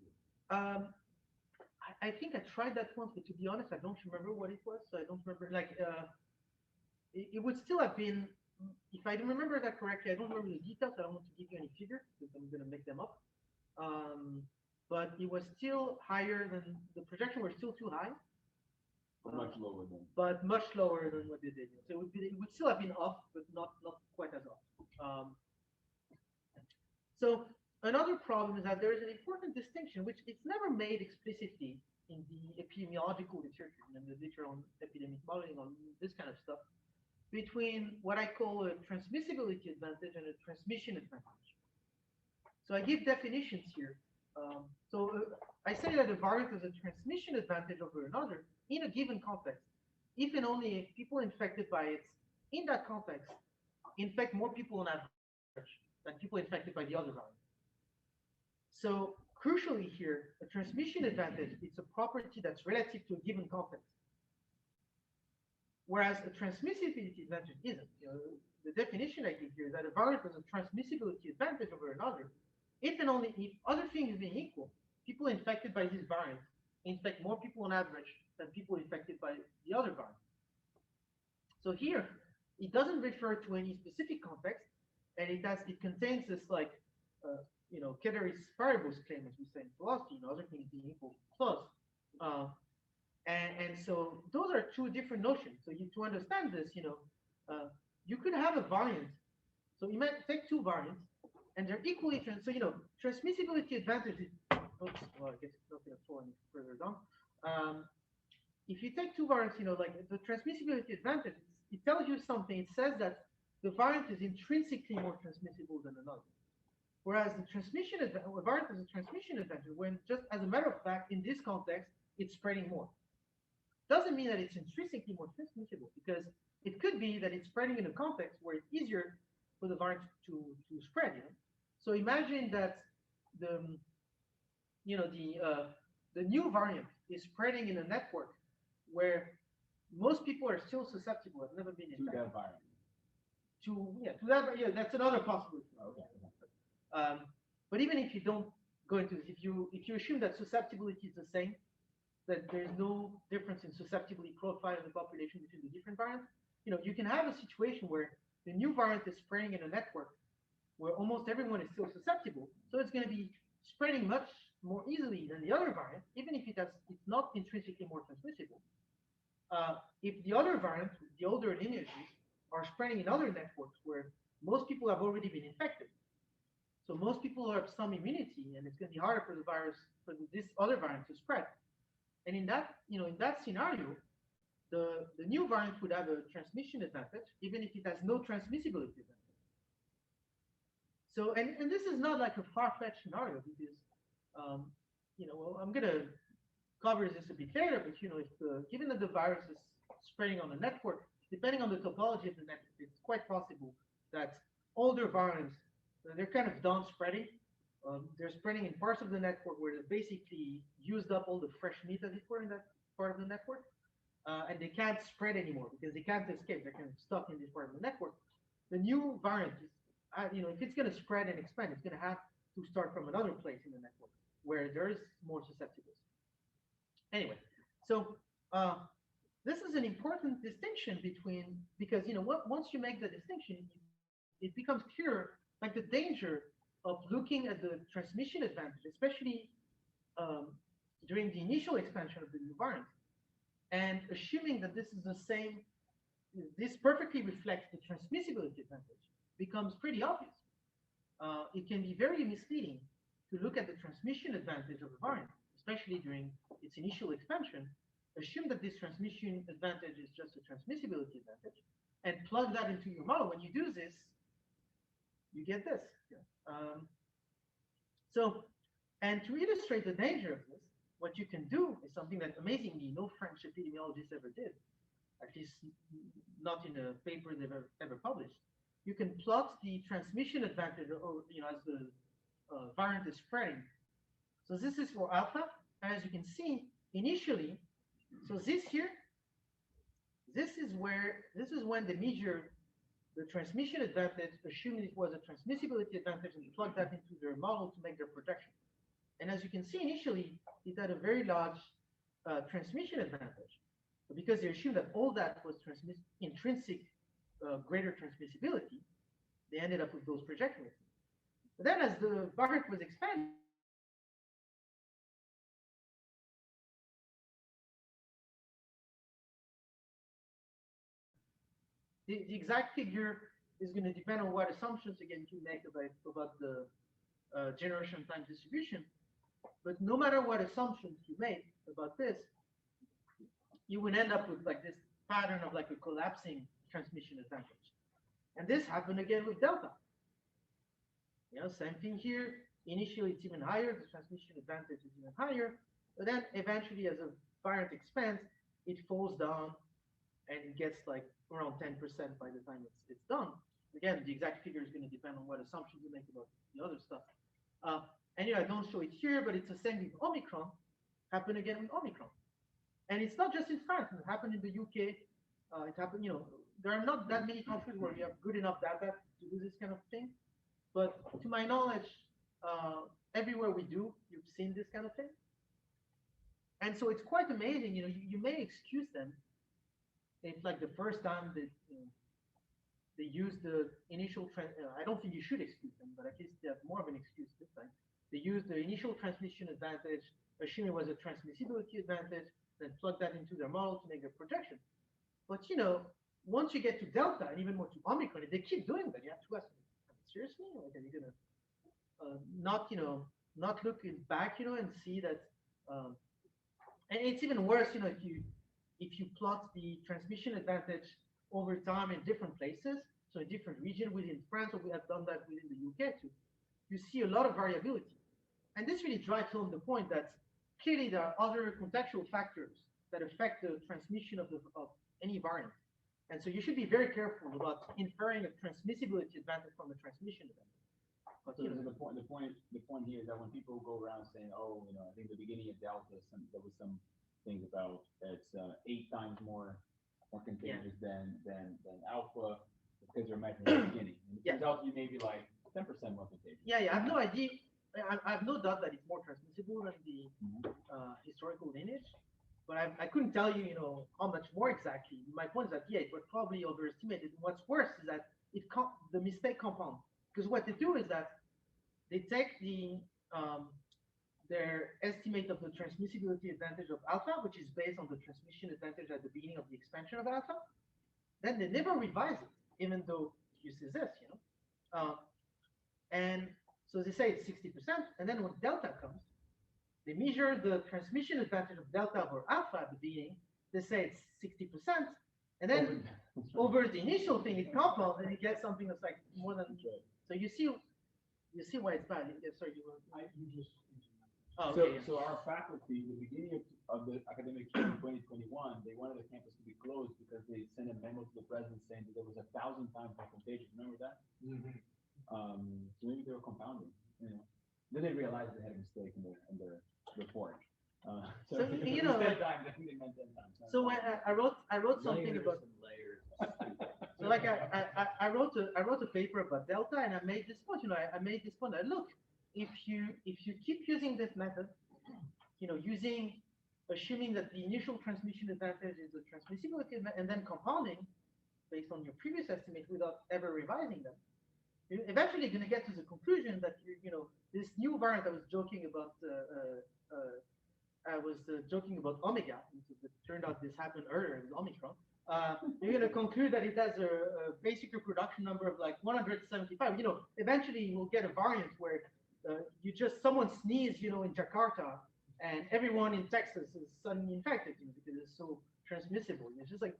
I think I tried that once, but to be honest, I don't remember what it was. So I don't remember. It would still have been, if I remember that correctly. I don't remember the details. I don't want to give you any figures because I'm going to make them up. But it was still higher than the projection. Were still too high. Much lower than. But much lower than what they did. So it would still have been off, but not quite as off. So another problem is that there is an important distinction, which it's never made explicitly in the epidemiological literature and the literature on epidemic modeling, on this kind of stuff, between what I call a transmissibility advantage and a transmission advantage. So I give definitions here. I say that a variant has a transmission advantage over another in a given context, if and only if people infected by it in that context infect more people on average than people infected by the other variant. So crucially here, a transmission advantage is a property that's relative to a given context, whereas a transmissibility advantage isn't. The definition I give here is that a variant has a transmissibility advantage over another if and only if, other things being equal, people infected by this variant infect more people on average than people infected by the other variant. So here, it doesn't refer to any specific context, and it contains this like ceteris paribus claim, as we say in philosophy, other things being equal plus. And so those are two different notions. So to understand this, you could have a variant. So you might take two variants, and they're equally so transmissibility advantage is. Oops, well, I guess it's not going to fall any further down. If you take two variants, like the transmissibility advantage, it tells you something. It says that the variant is intrinsically more transmissible than another. Whereas the variant is a transmission advantage when, just as a matter of fact, in this context, it's spreading more. Doesn't mean that it's intrinsically more transmissible, because it could be that it's spreading in a context where it's easier for the variant to spread. So imagine that the new variant is spreading in a network where most people are still susceptible, have never been infected. To that variant. That's another possibility. Okay. But even if you don't go into this, if you assume that susceptibility is the same, that there's no difference in susceptibility profile in the population between the different variants, you can have a situation where the new variant is spreading in a network where almost everyone is still susceptible, so it's going to be spreading much more easily than the other variant, even if it's not intrinsically more transmissible. If the other variants, the older lineages, are spreading in other networks where most people have already been infected. So most people have some immunity, and it's going to be harder for the virus, for this other variant to spread. And in that, in that scenario, the new variant would have a transmission advantage, even if it has no transmissibility advantage. So, and this is not like a far-fetched scenario because, well, I'm going to cover this a bit later, but if given that the virus is spreading on the network, depending on the topology of the network, it's quite possible that older variants, they're kind of done spreading. They're spreading in parts of the network where they basically used up all the fresh meat, as it were, in that part of the network. And they can't spread anymore because they can't escape. They're kind of stuck in this part of the network. The new variant is, if it's going to spread and expand, it's going to have to start from another place in the network where there is more susceptibility. Anyway, so this is an important distinction because once you make the distinction, it becomes clear, like the danger of looking at the transmission advantage, especially during the initial expansion of the new variant, and assuming that this is the same, this perfectly reflects the transmissibility advantage, becomes pretty obvious. It can be very misleading to look at the transmission advantage of a variant, especially during its initial expansion, assume that this transmission advantage is just a transmissibility advantage, and plug that into your model. When you do this, you get this. And to illustrate the danger of this, what you can do is something that amazingly no French epidemiologists ever did, at least not in a paper they've ever published. You can plot the transmission advantage, as the variant is spreading. So this is for alpha, and as you can see, initially, so this here, this is when they measure the transmission advantage, assuming it was a transmissibility advantage, and plug that into their model to make their projection. And as you can see, initially, it had a very large transmission advantage. But because they assumed that all that was intrinsic greater transmissibility, they ended up with those projections. But then as the variant was expanding, the exact figure is going to depend on what assumptions, again, you make about the generation time distribution. But no matter what assumptions you make about this, you would end up with like this pattern of like a collapsing transmission advantage. And this happened again with Delta. Same thing here. Initially, it's even higher. The transmission advantage is even higher. But then eventually, as a variant expands, it falls down and it gets like around 10% by the time it's done. Again, the exact figure is going to depend on what assumptions you make about the other stuff. And I don't show it here, but it's the same with Omicron. Happened again with Omicron. And it's not just in France. It happened in the UK. It happened, there are not that many countries where you have good enough data to do this kind of thing. But to my knowledge, everywhere we do, you've seen this kind of thing. And so it's quite amazing. You may excuse them. It's like the first time that they use the initial I don't think you should excuse them, but at least they have more of an excuse this time. They use the initial transmission advantage, assuming it was a transmissibility advantage, then plug that into their model to make their projection. But once you get to Delta and even more to Omicron, if they keep doing that, you have to ask, seriously? Like, are you gonna not look back, and see that? And it's even worse, if you plot the transmission advantage over time in different places, so in different regions within France, or we have done that within the UK too, you see a lot of variability. And this really drives home the point that clearly there are other contextual factors that affect the transmission of any variant. And so you should be very careful about inferring a transmissibility advantage from a transmission advantage. But, So the point here is that when people go around saying, oh, I think the beginning of Delta, there was some things about it's 8 times more contagious than Alpha because they're measuring at the beginning. And it turns out you may be like 10% more contagious. Yeah, I have no idea. I have no doubt that it's more transmissible than the historical lineage, but I couldn't tell you, how much more exactly. My point is that it was probably overestimated. What's worse is that the mistake compounds, because what they do is that they take their estimate of the transmissibility advantage of alpha, which is based on the transmission advantage at the beginning of the expansion of alpha. Then they never revise it, even though it uses this, and So they say it's 60%, and then when delta comes, they measure the transmission advantage of delta over alpha at the beginning. They say it's 60%, and then over the initial thing, it compounds, and you get something that's like more than. So you see why it's bad. Yeah, sorry, you were. You just. Oh, So, okay, yeah. so our faculty, the beginning of the academic year in 2021, they wanted the campus to be closed because they sent a memo to the president saying that there was 1,000 times more contagion. Remember that? So maybe they were compounding, you know. Then they realized they had a mistake in their report. So, if it you was know, 10 times, I think they meant 10 times. So when I wrote something about. So like I wrote a paper about delta, and I made this point. You know, I made this point that look, if you keep using this method, you know, assuming that the initial transmission advantage is the transmissibility, and then compounding based on your previous estimate without ever revising them, you're eventually going to get to the conclusion that you know this new variant I was joking about. I was joking about omega. It turned out this happened earlier with Omicron. You're going to conclude that it has a basic reproduction number of like 175. You know, eventually you will get a variant where someone sneezes, you know, in Jakarta, and everyone in Texas is suddenly infected, you know, because it's so transmissible. It's just like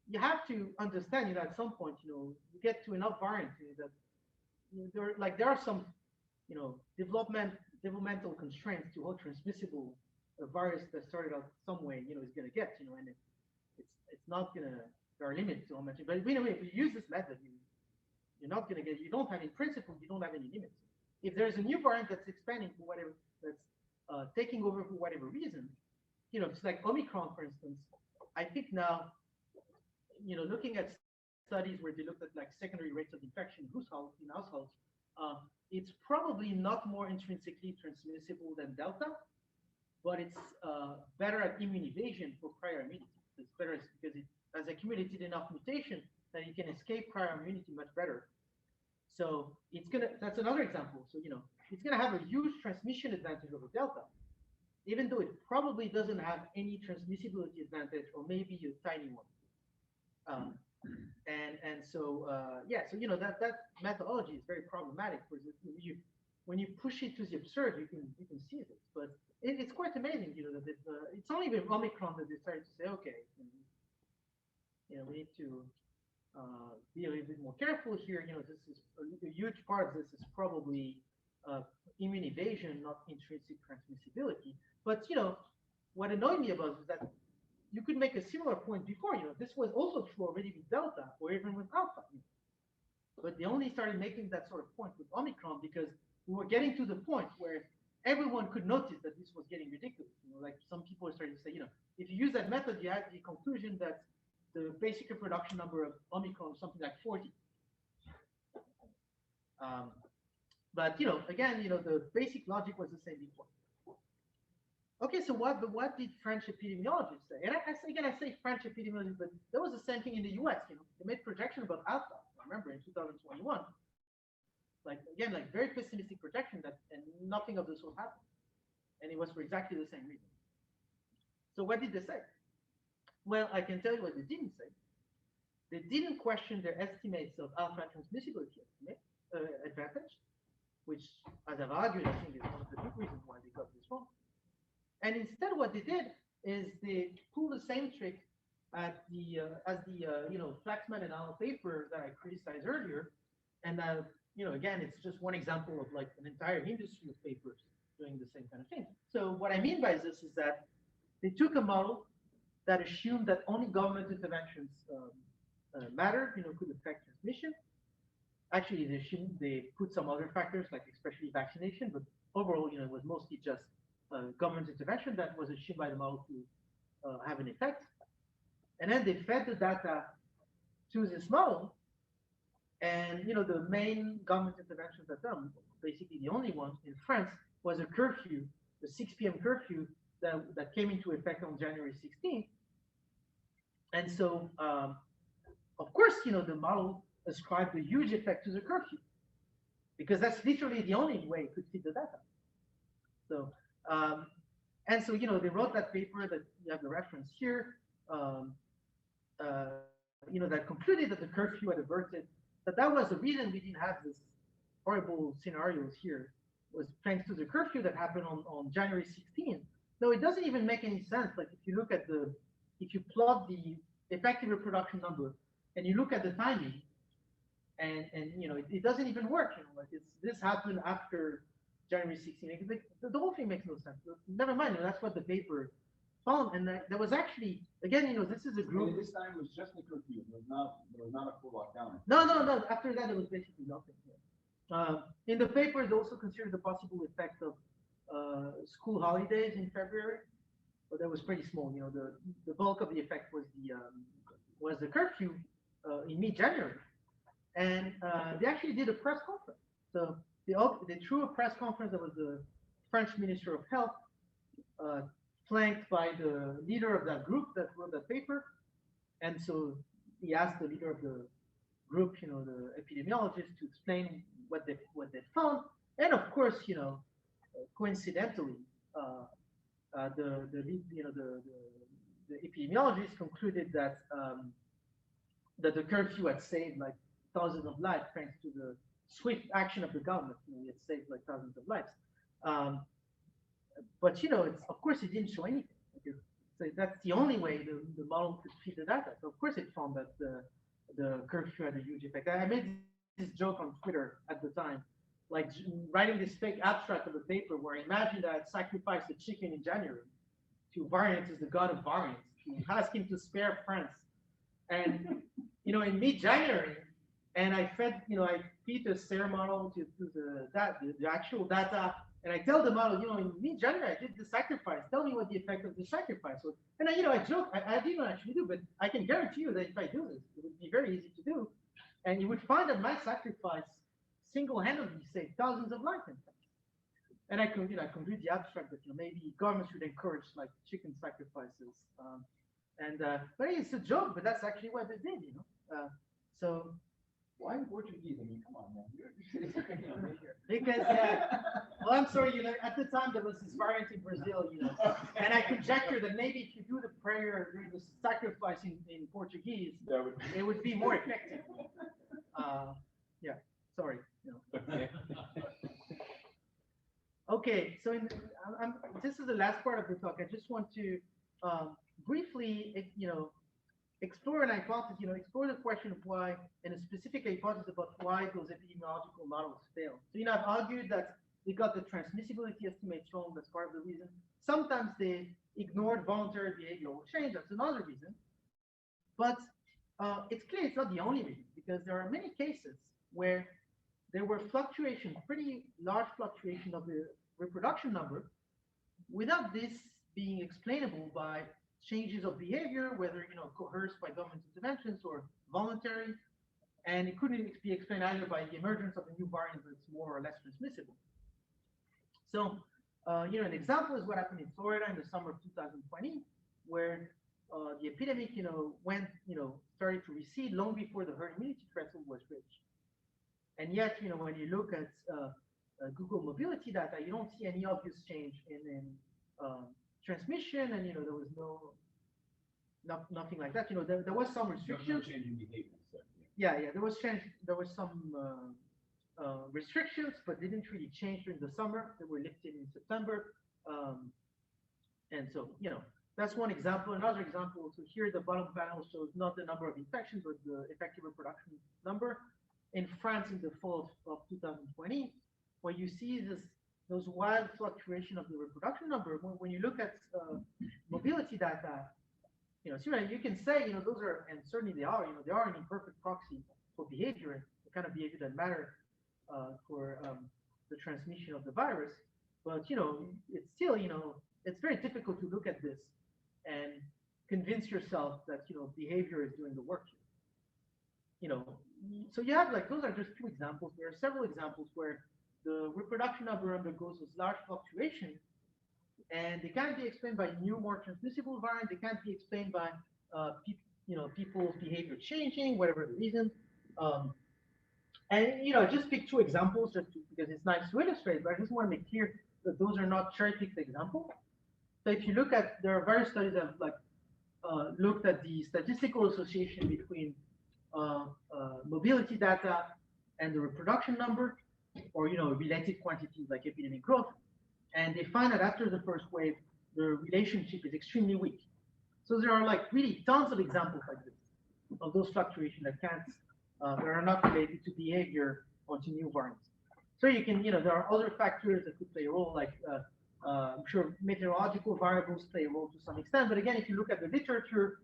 you have to understand, you know, at some point, you know, you get to enough variants, you know, that you know, there are some, you know, developmental constraints to how transmissible a virus that started out some way, you know, is going to get, you know, and it's not going to, there are limits to how much, but anyway, if you use this method, you're not going to get, you don't have, in principle, you don't have any limits. If there's a new variant that's expanding for whatever, that's taking over for whatever reason, you know, it's like Omicron, for instance. I think now, you know, looking at studies where they looked at like secondary rates of infection in households, it's probably not more intrinsically transmissible than Delta, but it's better at immune evasion for prior immunity. It's better because it has accumulated enough mutation that it can escape prior immunity much better. So that's another example. So, you know, it's gonna have a huge transmission advantage over Delta, even though it probably doesn't have any transmissibility advantage, or maybe a tiny one. So you know, that methodology is very problematic because when you push it to the absurd, you can see this. But it's quite amazing, you know, that it's only with Omicron that they started to say, okay, you know, we need to be a little bit more careful here. You know, this is a huge part of this is probably immune evasion, not intrinsic transmissibility. But you know, what annoyed me about it is that you could make a similar point before. You know, this was also true already with Delta or even with Alpha. You know. But they only started making that sort of point with Omicron because we were getting to the point where everyone could notice that this was getting ridiculous. You know, like some people are starting to say, you know, if you use that method, you have the conclusion that the basic reproduction number of Omicron is something like 40. But you know, again, you know, the basic logic was the same before. Okay, so what did French epidemiologists say? And I say French epidemiologists, but there was the same thing in the US. You know, they made projection about Alpha. I remember in 2021, like again, like very pessimistic projection and nothing of this will happen, and it was for exactly the same reason. So what did they say? Well, I can tell you what they didn't say. They didn't question their estimates of alpha transmissibility advantage, which, as I've argued, I think is one of the big reasons why they got this wrong. And instead, what they did is they pulled the same trick as the you know, Flaxman and Al paper that I criticized earlier. And you know, again, it's just one example of like an entire industry of papers doing the same kind of thing. So what I mean by this is that they took a model that assumed that only government interventions mattered, you know, could affect transmission. Actually, they put some other factors, like especially vaccination, but overall, you know, it was mostly just government intervention that was assumed by the model to have an effect. And then they fed the data to this model, and you know, the main government interventions that done, basically the only one in France, was a curfew, the 6 p.m. curfew that came into effect on January 16th. And so, of course, you know, the model ascribed a huge effect to the curfew, because that's literally the only way it could fit the data. So, and so, you know, they wrote that paper that you have the reference here, you know, that concluded that the curfew had averted, that was the reason we didn't have this horrible scenarios here was thanks to the curfew that happened on January 16th. No, it doesn't even make any sense. Like if you look at if you plot the effective reproduction number and you look at the timing, and it doesn't even work. Like this happened after January 16th. The whole thing makes no sense. Never mind. That's what the paper found, and there was actually again, this is a group. And this time it was just a curfew. There was not a full lockdown. No. After that, it was basically nothing. In the paper, they also considered the possible effect of school holidays in February, but that was pretty small. The bulk of the effect was the curfew in mid-January, and they actually did a press conference. So they threw a press conference. That was the French Minister of Health, flanked by the leader of that group that wrote that paper, and so he asked the leader of the group, the epidemiologist, to explain what they found, and of course, coincidentally, the epidemiologists concluded that the curfew had saved like thousands of lives thanks to the swift action of the government. It saved like thousands of lives. But of course, it didn't show anything. So that's the only way the model could feed the data. So of course, it found that the curfew had a huge effect. I made this joke on Twitter at the time, like writing this fake abstract of a paper where I imagined that I sacrificed a chicken in January to Variance as the god of variance, to ask him to spare France. And in mid-January, and I fed, I feed the Cirmo model to the actual data, and I tell the model, in mid-January I did the sacrifice. Tell me what the effect of the sacrifice was. And I joke, I didn't actually do, but I can guarantee you that if I do this, it would be very easy to do, and you would find that my sacrifice single-handedly saved thousands of lives. And I conclude the abstract that maybe governments should encourage like chicken sacrifices. But it's a joke, but that's actually what they did. So. Why in Portuguese? I mean, come on, man. Because, well, I'm sorry, at the time there was this variant in Brazil, and I conjecture that maybe if you do the prayer, the sacrifice in Portuguese, it would be more effective. Yeah, sorry. Okay, so this is the last part of the talk. I just want to briefly, explore an hypothesis, explore the question of why, and a specific hypothesis about why those epidemiological models fail. So, I've argued that they got the transmissibility estimates wrong. That's part of the reason. Sometimes they ignored voluntary behavioral change. That's another reason. But it's clear it's not the only reason, because there are many cases where there were fluctuations, pretty large fluctuation of the reproduction number, without this being explainable by changes of behavior, whether coerced by government interventions or voluntary, and it couldn't be explained either by the emergence of a new variant that's more or less transmissible. So, an example is what happened in Florida in the summer of 2020, where the epidemic, started to recede long before the herd immunity threshold was reached. And yet, when you look at Google mobility data, you don't see any obvious change in transmission, and there was nothing like that. There was some restrictions. No change in behavior. So, yeah, there was change. There was some restrictions, but they didn't really change during the summer. They were lifted in September, and so that's one example. Another example. So here, the bottom panel shows not the number of infections, but the effective reproduction number in France in the fall of 2020, where you see those wild fluctuation of the reproduction number. When you look at mobility data, you can say, those are, and certainly they are an imperfect proxy for behavior, the kind of behavior that matter for the transmission of the virus. But, it's still, it's very difficult to look at this and convince yourself that, behavior is doing the work. So you have those are just two examples. There are several examples where the reproduction number undergoes this large fluctuation, and they can't be explained by new, more transmissible variants. They can't be explained by people's behavior changing, whatever the reason. And I just picked two examples because it's nice to illustrate, but I just want to make clear that those are not cherry-picked examples. So if you look at, there are various studies that have looked at the statistical association between mobility data and the reproduction number. or related quantities like epidemic growth, and they find that after the first wave, the relationship is extremely weak. So there are like really tons of examples like this of those fluctuations that are not related to behavior or to new variants. So you can, there are other factors that could play a role, like I'm sure meteorological variables play a role to some extent. But again, if you look at the literature,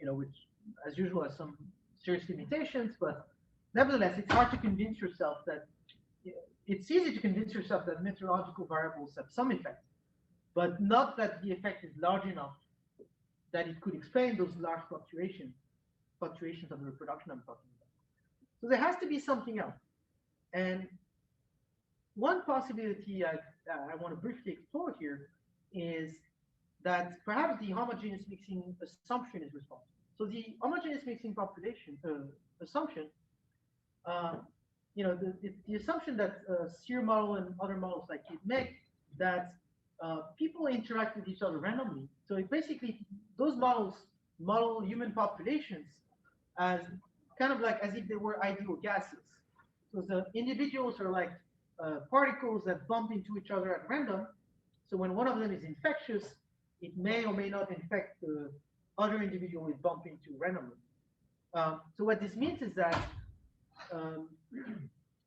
which as usual has some serious limitations, but nevertheless, it's hard to convince yourself that it's easy to convince yourself that meteorological variables have some effect, but not that the effect is large enough that it could explain those large fluctuations of the reproduction I'm talking about. So there has to be something else. And one possibility I want to briefly explore here is that perhaps the homogeneous mixing assumption is responsible. So the homogeneous mixing population assumption, the assumption that Cirmo model and other models like it make that people interact with each other randomly. So it basically, those models model human populations as kind of like as if they were ideal gases. So the individuals are like particles that bump into each other at random. So when one of them is infectious, it may or may not infect the other individual it bumped into randomly. So what this means is that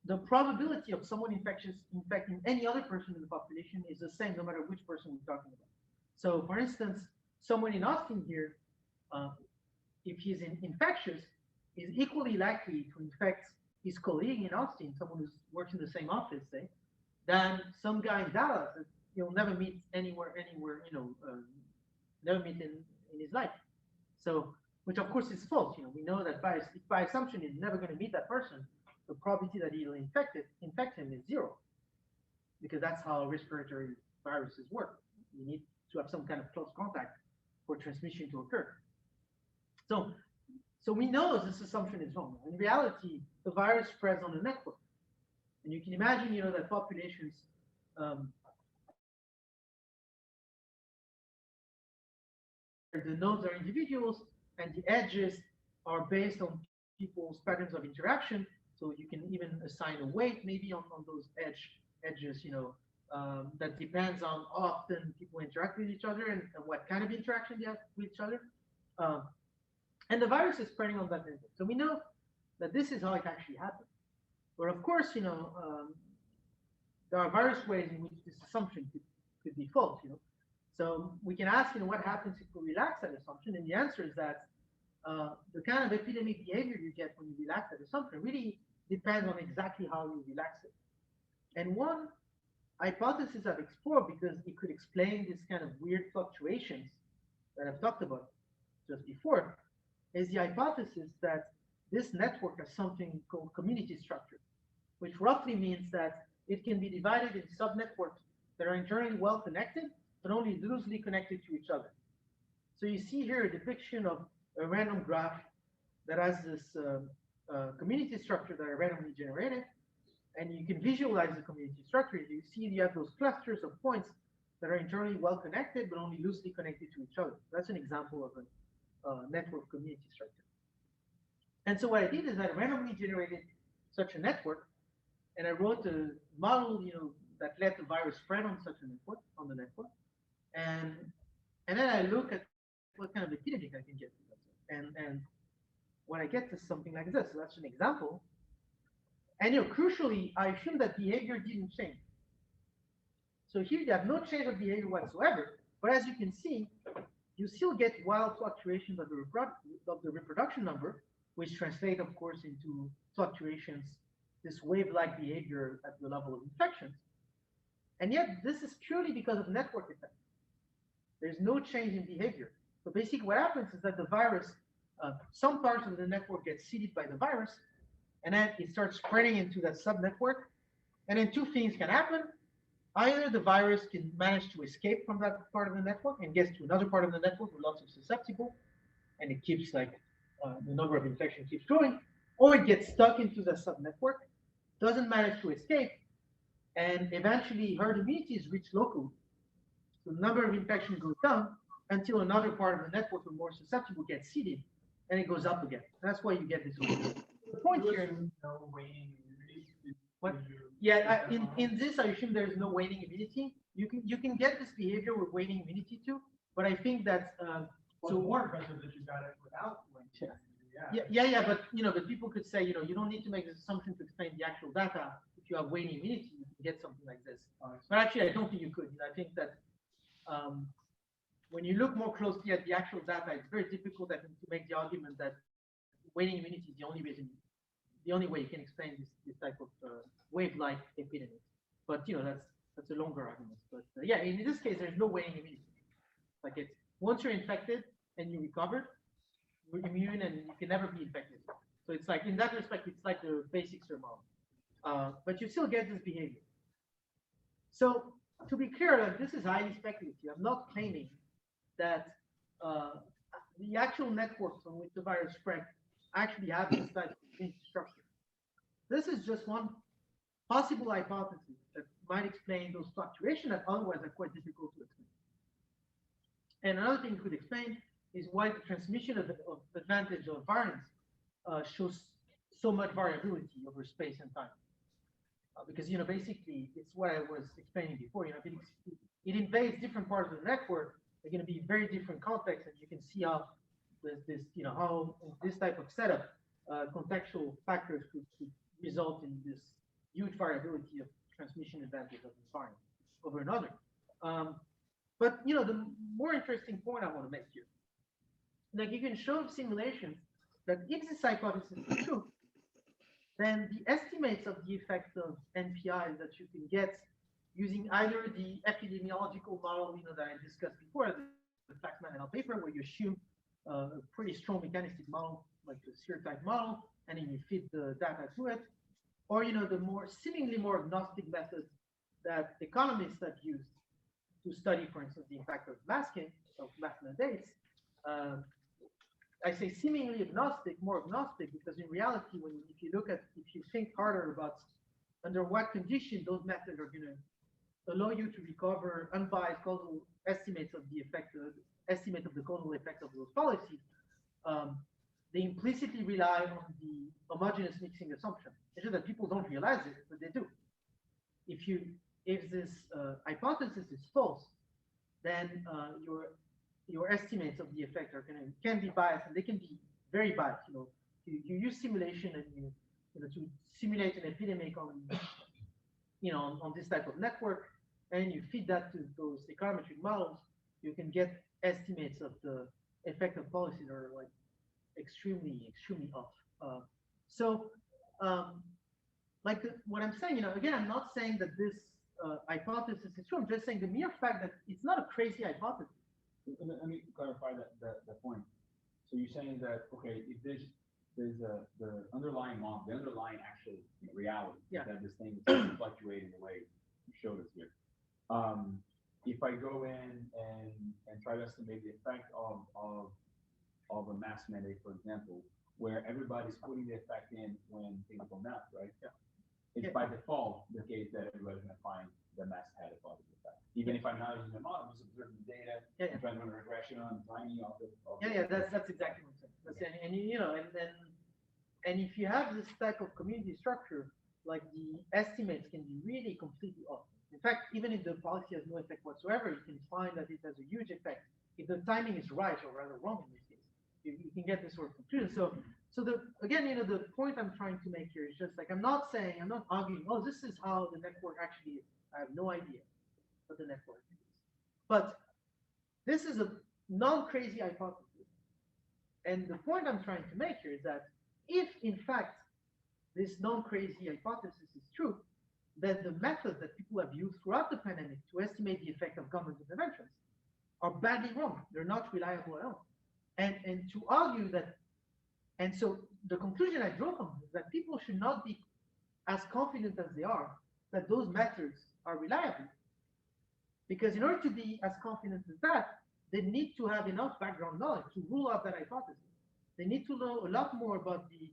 the probability of someone infecting any other person in the population is the same no matter which person we're talking about. So for instance, someone in Austin here, if he's infectious, is equally likely to infect his colleague in Austin, someone who works in the same office, say, than some guy in Dallas that he'll never meet anywhere, never meet in his life. So, which of course is false. We know that by assumption he's never going to meet that person, the probability that he'll infect him is zero, because that's how respiratory viruses work. You need to have some kind of close contact for transmission to occur. So we know this assumption is wrong. In reality, the virus spreads on a network, and you can imagine, that populations the nodes are individuals, and the edges are based on people's patterns of interaction. So you can even assign a weight maybe on those edges, that depends on how often people interact with each other and what kind of interaction they have with each other. And the virus is spreading on that network. So we know that this is how it actually happens. But of course, there are various ways in which this assumption could be false. So we can ask, what happens if we relax that assumption? And the answer is that the kind of epidemic behavior you get when you relax that assumption really depends on exactly how you relax it. And one hypothesis I've explored, because it could explain this kind of weird fluctuations that I've talked about just before, is the hypothesis that this network has something called community structure, which roughly means that it can be divided in subnetworks that are internally well connected, but only loosely connected to each other. So you see here a depiction of a random graph that has this community structure that are randomly generated, and you can visualize the community structure. You see you have those clusters of points that are internally well connected, but only loosely connected to each other. That's an example of a network community structure. And so what I did is I randomly generated such a network, and I wrote a model, that let the virus spread on such a network, and then I look at what kind of epidemic I can get. And when I get to something like this, so that's an example. And crucially, I assume that behavior didn't change. So here you have no change of behavior whatsoever, but as you can see, you still get wild fluctuations of the reproduction number, which translate, of course, into fluctuations, this wave-like behavior at the level of infections. And yet, this is purely because of network effect. There's no change in behavior. So basically what happens is that the virus, some parts of the network get seeded by the virus, and then it starts spreading into that subnetwork. And then two things can happen. Either the virus can manage to escape from that part of the network and gets to another part of the network with lots of susceptible, and it keeps the number of infections keeps growing, or it gets stuck into the subnetwork, doesn't manage to escape, and eventually herd immunity is reached locally. So the number of infections goes down until another part of the network with more susceptible gets seeded, and it goes up again. That's why you get this. The point here. No waning immunity. What? Yeah, in this, I assume there is no weighting immunity. You can get this behavior with weighting immunity too, but I think that's Well, the more impressive that you got it without weighting. yeah, but but people could say, you don't need to make this assumption to explain the actual data. If you have weighting immunity, you can get something like this. But actually, I don't think you could. I think that when you look more closely at the actual data, it's very difficult, I think, to make the argument that weighting immunity is the only way you can explain this type of wave-like epidemic. But that's a longer argument. But yeah, in this case, there's no weighting immunity. Like it's once you're infected and you recovered, you're immune and you can never be infected. So it's like in that respect, it's like the basic Cirmo. But you still get this behavior. So to be clear, this is highly speculative. I'm not claiming that the actual networks on which the virus spread actually have this type of structure. This is just one possible hypothesis that might explain those fluctuations that otherwise are quite difficult to explain. And another thing you could explain is why the transmission of advantage of variants shows so much variability over space and time. Because basically it's what I was explaining before. It invades different parts of the network. They're going to be very different contexts, and you can see how how this type of setup contextual factors could result in this huge variability of transmission advantage of this variant over another. But the more interesting point I want to make here, like you can show simulations that if this hypothesis is true, then the estimates of the effect of NPIs that you can get using either the epidemiological model that I discussed before, the Flaxman et al. Paper, where you assume a pretty strong mechanistic model like the serotype model, and then you feed the data to it, or the seemingly more agnostic methods that economists have used to study, for instance, the impact of masking of masking dates. I say seemingly agnostic, more agnostic, because in reality, if you think harder about under what condition those methods are going to allow you to recover unbiased causal estimates of the estimate of the causal effect of those policies, they implicitly rely on the homogeneous mixing assumption. It's just that people don't realize it, but they do. If this hypothesis is false, then your estimates of the effect can be biased, and they can be very biased. You use simulation and to simulate an epidemic on this type of network, and you feed that to those econometric models, you can get estimates of the effect of policies that are like extremely off. What I'm saying, again, I'm not saying that this hypothesis is true. I'm just saying the mere fact that it's not a crazy hypothesis. Let me clarify that point. So you're saying that, okay, if there's the underlying model, the underlying actual reality, that this thing is fluctuating the way you showed us here. If I go in and try to estimate the effect of a mask mandate, for example, where everybody's putting the effect in when things go nuts, right? Yeah. It's by default the case that everybody's going to find the mask had a positive effect. Even if I'm not using the model, I'm just observing the data, I'm trying to run a regression on tiny of the. That's exactly what I'm saying. And if you have this type of community structure, like the estimates can be really completely off. In fact, even if the policy has no effect whatsoever, you can find that it has a huge effect if the timing is right, or rather wrong in this case. You can get this sort of conclusion. So the point I'm trying to make here is just like I'm not arguing, oh, this is how the network actually is. I have no idea what the network is. But this is a non-crazy hypothesis. And the point I'm trying to make here is that if, in fact, this non-crazy hypothesis is true, then the methods that people have used throughout the pandemic to estimate the effect of government interventions are badly wrong. They're not reliable at all. And to argue that, and so the conclusion I draw from this is that people should not be as confident as they are that those methods are reliable. Because in order to be as confident as that, they need to have enough background knowledge to rule out that hypothesis. They need to know a lot more about the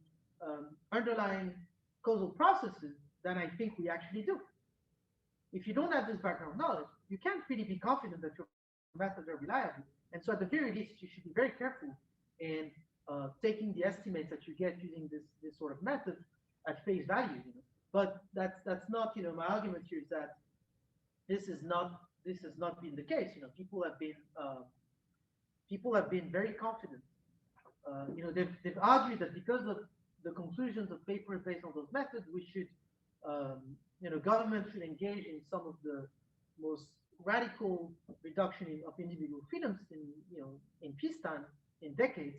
underlying causal processes than I think we actually do. If you don't have this background knowledge, you can't really be confident that your methods are reliable. And so at the very least, you should be very careful in taking the estimates that you get using this sort of method at face value. But that's not this has not been the case. You know, people have been very confident. You know, they've argued that because of the conclusions of papers based on those methods, we should, you know, government should engage in some of the most radical reduction of individual freedoms in, you know, in peacetime, in decades,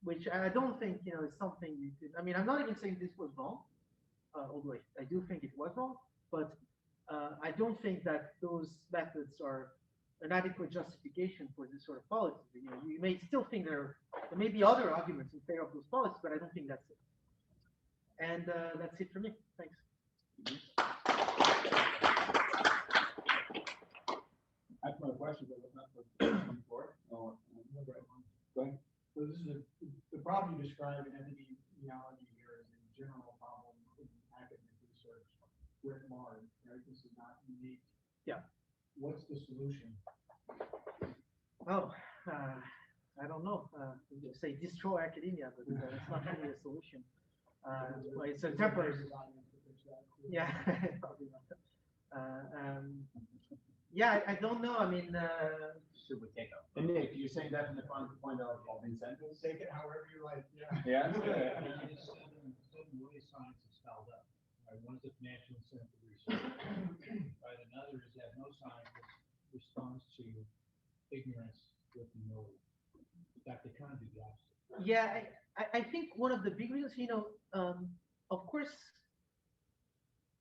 which I don't think, you know, is something you could. I mean, I'm not even saying this was wrong, although I do think it was wrong, but I don't think that those methods are an adequate justification for this sort of policy. You know, you may still think there may be other arguments in favor of those policies, but I don't think that's it. And that's it for me. Thanks. I have another question, but not before. Oh, go ahead. So this is the problem you describe in epidemiology here is a general problem in academic research writ large, right? This is not unique. Yeah. What's the solution? Oh, I don't know. Say destroy academia, but it's not really a solution. Well, it's a temporary. Yeah, probably not. Yeah, I don't know. I mean, Should we take up? And Nick, you're saying that from the point of incentives? Take it however you like, yeah. Yeah. I mean, it's certain way science is spelled out. Right? One is the financial incentive for research. Right? Another is that no scientist responds to ignorance with humility. That they kind of do the opposite. yeah, I think one of the big reasons, you know, of course,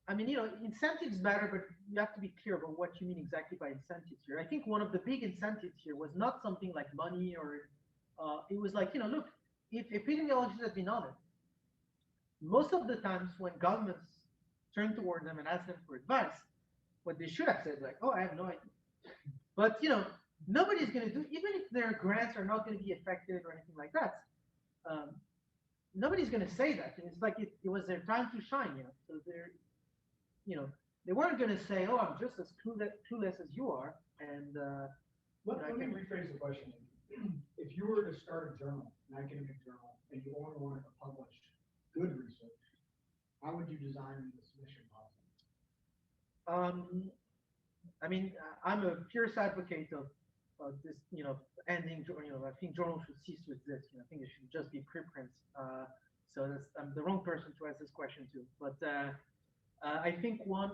I mean, you know, incentives matter, but you have to be clear about what you mean exactly by incentives here. I think one of the big incentives here was not something like money or it was like, you know, look, if epidemiologists had been honest, most of the times when governments turn toward them and ask them for advice, what they should have said, like, oh, I have no idea. But, you know, nobody's going to do, even if their grants are not going to be affected or anything like that, nobody's going to say that. And it's like it was their time to shine, you know. So they're, you know, they weren't going to say, oh, I'm just as clueless as you are. And Let me rephrase the question. If you were to start a journal, an academic journal, and you only wanted to publish good research, how would you design the submission process? I mean, I'm a fierce advocate of this, you know, ending, you know, I think journals should cease to exist. You know, I think it should just be preprints. So I'm the wrong person to ask this question to. But I think one,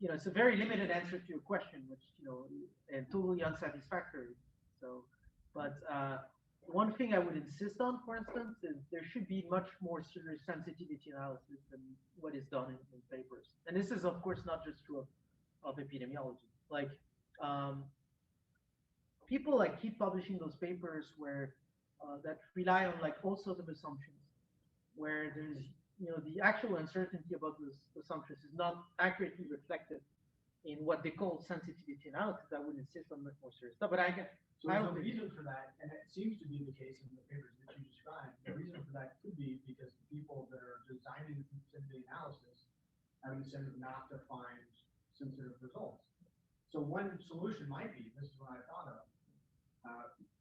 you know, it's a very limited answer to your question, which, you know, and totally unsatisfactory. So, but one thing I would insist on, for instance, is there should be much more serious sensitivity analysis than what is done in papers. And this is, of course, not just true of epidemiology. Like, people like keep publishing those papers where that rely on like all sorts of assumptions, where there's, you know, the actual uncertainty about those assumptions is not accurately reflected in what they call sensitivity analysis. I would insist on much more serious stuff, but I The don't think reason for that, and it seems to be the case in the papers that you described, the reason for that could be because the people that are designing the sensitivity analysis have an incentive not to find sensitive results. So one solution might be, this is what I thought of,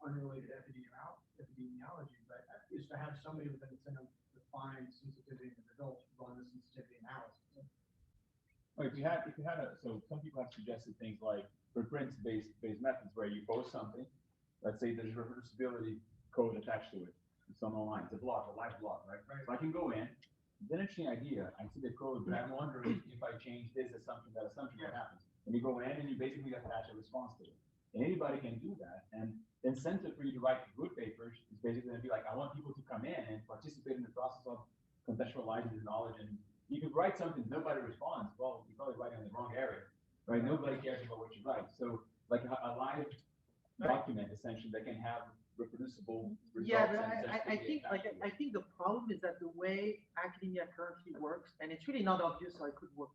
unrelated epidemiology, but is to have somebody with an incentive to find sensitivity in the results, run the sensitivity analysis. Well, if you had so some people have suggested things like preprint-based methods where you post something, let's say there's reproducibility code attached to it. It's on online, it's a blog, a live blog, right? So I can go in, it's an interesting idea, I see the code, but I'm wondering if I change this assumption, that assumption, what happens? And you go in and you basically attach a response to it. And anybody can do that. And the incentive for you to write good papers is basically going to be like, I want people to come in and participate in the process of contextualizing the knowledge. And you could write something, nobody responds. Well, you're probably writing in the wrong area, right? Nobody cares about what you write. So like a live document essentially that can have reproducible results. yeah, but I think the problem is that the way academia currently works, and it's really not obvious how it could work,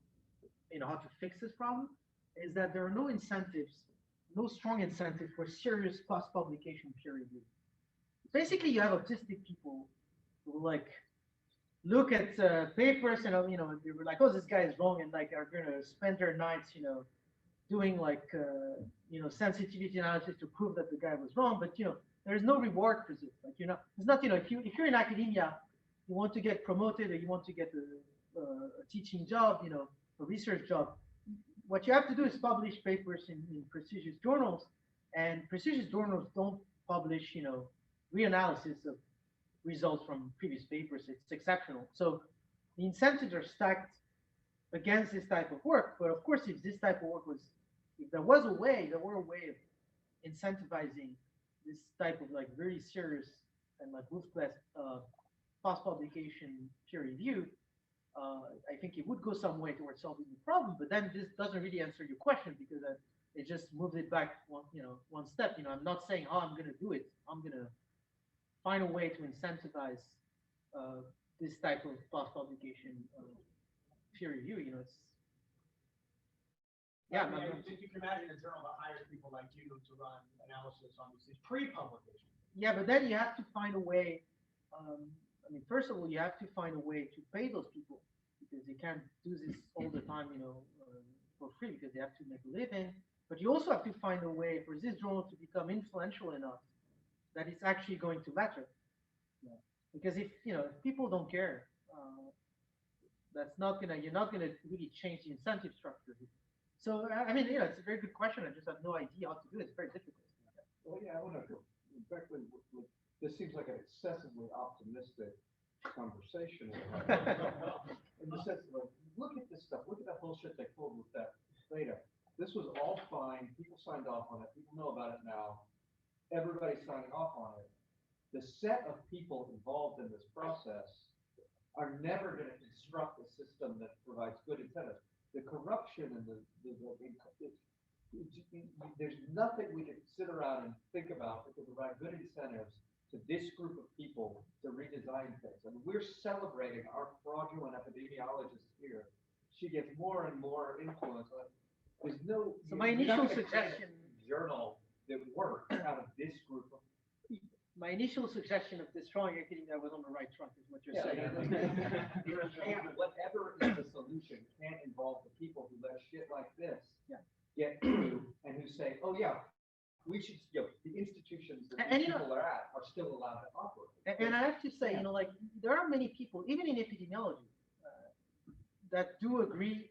you know, how to fix this problem, is that there are no incentives, no strong incentive for serious post-publication peer review. Basically, you have autistic people who like look at papers and, you know, they were like, oh, this guy is wrong, and like are going to spend their nights, you know, doing like, you know, sensitivity analysis to prove that the guy was wrong. But, you know, there's no reward for this. Like, you know, it's not, you know, if you're in academia, you want to get promoted or you want to get a teaching job, you know, a research job, what you have to do is publish papers in prestigious journals, and prestigious journals don't publish, reanalysis of results from previous papers. It's exceptional. So the incentives are stacked against this type of work. But of course, if this type of work if there were a way of incentivizing this type of like very serious and like ruthless post-publication peer review, I think it would go some way towards solving the problem. But then this doesn't really answer your question because it just moves it back one step. I'm not saying, oh, I'm going to do it. I'm going to find a way to incentivize this type of post-publication peer review. It's Yeah, I mean, you can imagine a journal that hires people like you to run analysis on these pre-publication. Yeah, but then you have to find a way. First of all, you have to find a way to pay those people because they can't do this all the time, for free because they have to make a living. But you also have to find a way for this journal to become influential enough that it's actually going to matter. Yeah. Because if people don't care, you're not gonna really change the incentive structure. So it's a very good question. I just have no idea how to do it. It's very difficult. Well, yeah, I want to go back to this seems like an excessively optimistic conversation. In the sense of, look at this stuff. Look at that bullshit they pulled with that data. This was all fine. People signed off on it. People know about it now. Everybody's signing off on it. The set of people involved in this process are never going to construct a system that provides good incentives. The corruption and there's nothing we can sit around and think about that can provide good incentives to this group of people to redesign things. And we're celebrating our fraudulent epidemiologist here. She gets more and more influence. There's no so my initial suggestion journal that works out of this group of people. My initial suggestion of destroying academia was on the right track, is what you're saying. Whatever is the solution can't involve the people who let shit like this get through and who say, oh yeah, we should, the institutions that these people are at are still allowed to operate. And I have to say, there are many people, even in epidemiology, that do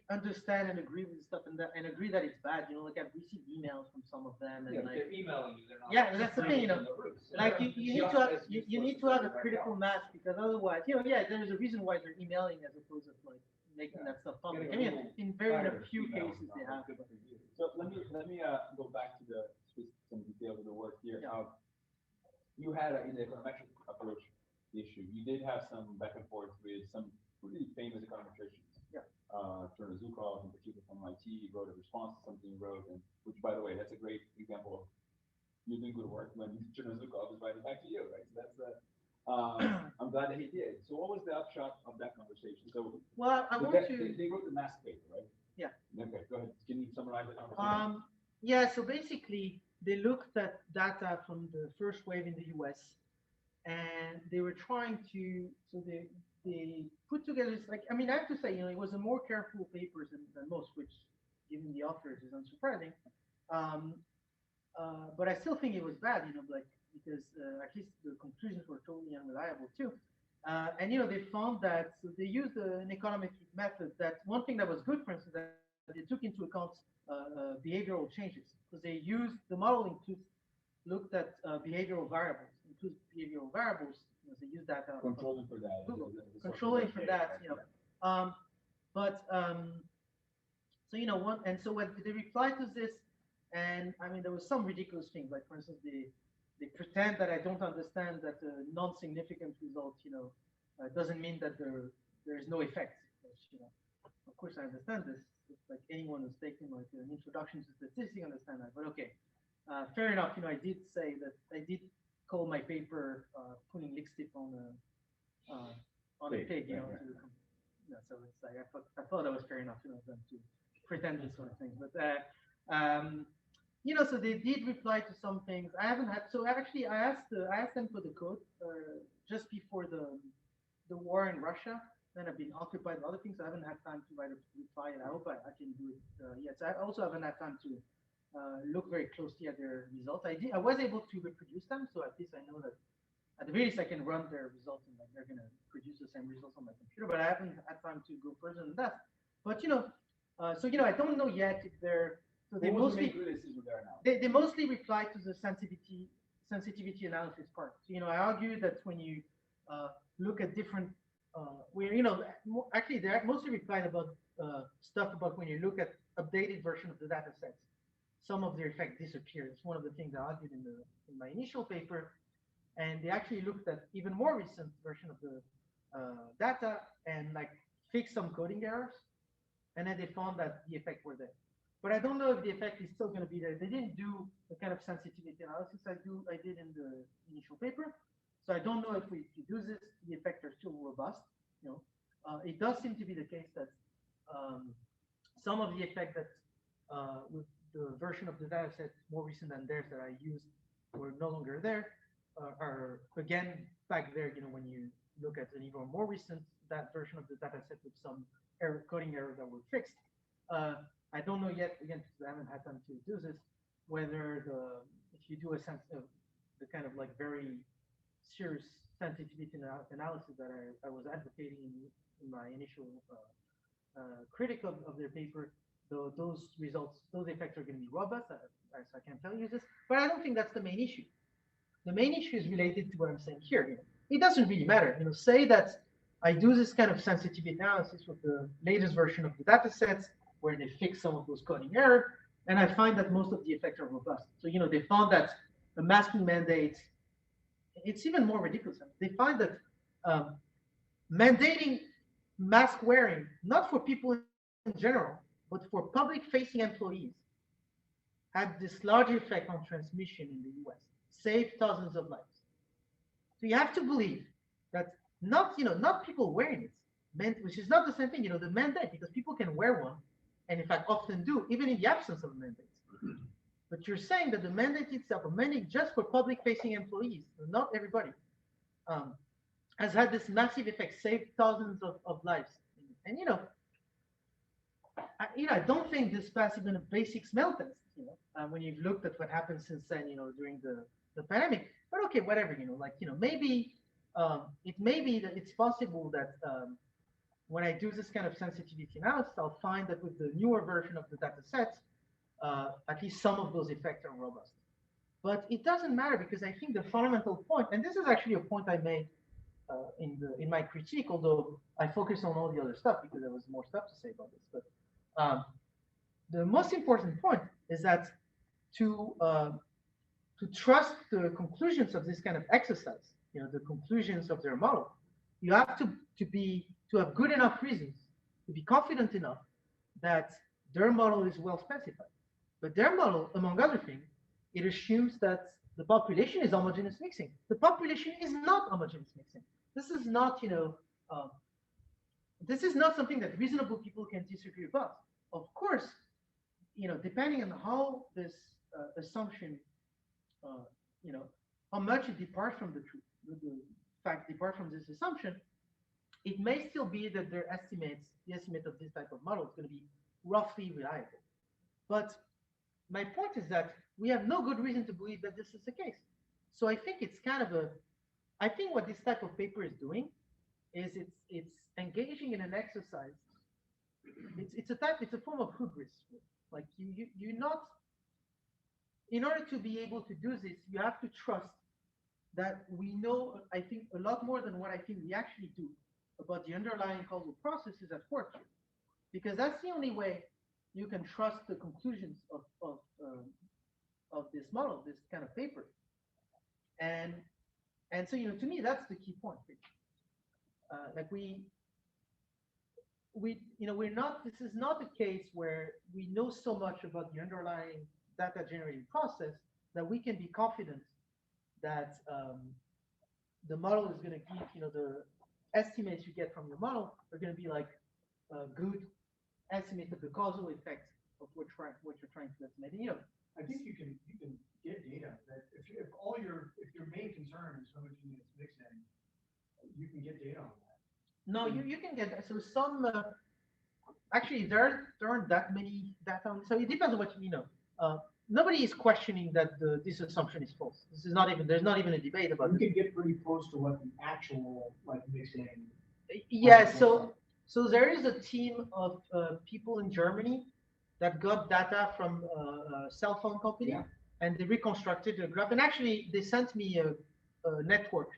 understand and agree with stuff and agree that it's bad. I've received emails from some of them. And they're emailing you. They're not. Yeah, that's the thing. Like you need to have a critical mass because otherwise, there's a reason why they're emailing as opposed to like making that stuff public. I mean, in a few cases they have. So let me go back to some details of the work here. Yeah. You had in the econometric approach issue, you did have some back and forth with some really famous econometricians. Yeah. Zukov, in particular from MIT, wrote a response to something you wrote, and which, by the way, that's a great example of you doing good work when Zukov is writing back to you, right? So that's I'm glad that he did. So what was the upshot of that conversation? So they wrote the mass paper, right? Yeah. Okay, go ahead. Can you summarize the conversation? So basically they looked at data from the first wave in the US and they were trying to, they put together this, I have to say, it was a more careful paper than most, which given the authors is unsurprising. But I still think it was bad, because at least the conclusions were totally unreliable too. And they found that they used an econometric method. That one thing that was good, for instance, that they took into account behavioral changes because they used the model looked at behavioral variables, includes behavioral variables. They use that controlling for that. Controlling for that, so when they replied to this, and there was some ridiculous things, like for instance, they pretend that I don't understand that a non-significant result, doesn't mean that there is no effect. Of course I understand this. It's like anyone who's taken like an introduction to statistics understand that. But okay, fair enough. I did say that I did call my paper putting lipstick on a pig. So it's like I thought that was fair enough, them to pretend this sort of thing. But so they did reply to some things. I haven't had. So actually, I asked them for the code just before the war in Russia. Then I've been occupied with other things. So I haven't had time to write a reply, and I hope I can do it yet. So I also haven't had time to look very closely at their results. I was able to reproduce them, so at least I know that at the very least I can run their results and they're going to produce the same results on my computer. But I haven't had time to go further than that. But So I don't know yet if they're so they What was the mostly main criticism there now? they mostly reply to the sensitivity analysis part. So, I argue that when you look at different where actually they mostly replied about stuff about when you look at updated version of the data sets, some of their effect disappears. It's one of the things I argued in my initial paper, and they actually looked at even more recent version of the data and like fixed some coding errors, and then they found that the effect were there. But I don't know if the effect is still going to be there. They didn't do the kind of sensitivity analysis I did in the initial paper. So I don't know if we do this, the effects are still robust. It does seem to be the case that some of the effect that with the version of the data set more recent than theirs that I used were no longer there, are again back there. When you look at an even more recent that version of the data set with some coding errors that were fixed. I don't know yet, again, because I haven't had time to do this, whether if you do a sense of the kind of like very serious sensitivity analysis that I was advocating in my initial critic of their paper, those results, those effects are going to be robust. I can't tell you this, but I don't think that's the main issue. The main issue is related to what I'm saying here. It doesn't really matter. Say that I do this kind of sensitivity analysis with the latest version of the data sets where they fix some of those coding errors, and I find that most of the effects are robust. So, they found that the masking mandate, it's even more ridiculous. They find that mandating mask wearing, not for people in general, but for public-facing employees, had this large effect on transmission in the US, saved thousands of lives. So you have to believe that not people wearing it, which is not the same thing, the mandate, because people can wear one, and in fact often do, even in the absence of mandates. But you're saying that the mandate itself, a mandate just for public-facing employees, not everybody, has had this massive effect, saved thousands of lives. And I don't think this passed even a basic smell test. When you've looked at what happened since then, during the pandemic. But okay, whatever. Maybe it may be that it's possible that when I do this kind of sensitivity analysis, I'll find that with the newer version of the data sets, at least some of those effects are robust. But it doesn't matter, because I think the fundamental point, and this is actually a point I made in my critique, although I focus on all the other stuff because there was more stuff to say about this. But the most important point is that to trust the conclusions of this kind of exercise, the conclusions of their model, you have to have good enough reasons to be confident enough that their model is well specified. But their model, among other things, it assumes that the population is homogeneous mixing. The population is not homogeneous mixing. This is not, this is not something that reasonable people can disagree about. Of course, depending on how this assumption, how much it departs from the truth, the fact depart from this assumption, it may still be that the estimate of this type of model is going to be roughly reliable. But my point is that we have no good reason to believe that this is the case. So I think it's kind of I think what this type of paper is doing is it's engaging in an exercise. It's a form of hubris. Like you're not, in order to be able to do this, you have to trust that we know, I think, a lot more than what I think we actually do about the underlying causal processes at work here. Because that's the only way you can trust the conclusions of this model, this kind of paper. And so, to me, that's the key point. Like we're not, this is not a case where we know so much about the underlying data generating process that we can be confident that the model is going to give, the estimates you get from your model are going to be like a good estimate of the causal effects of what you're trying to estimate. I think you can get data that if your main concern is homogeneous mixing, you can get data on that. No, you can get that. So some actually there aren't that many data on. So it depends on what you know. Nobody is questioning that this assumption is false. There's not even a debate about it. You can get pretty close to what the actual mixing. Yeah. So So there is a team of people in Germany that got data from a cell phone company, Yeah. and they reconstructed a graph. And actually, they sent me a network,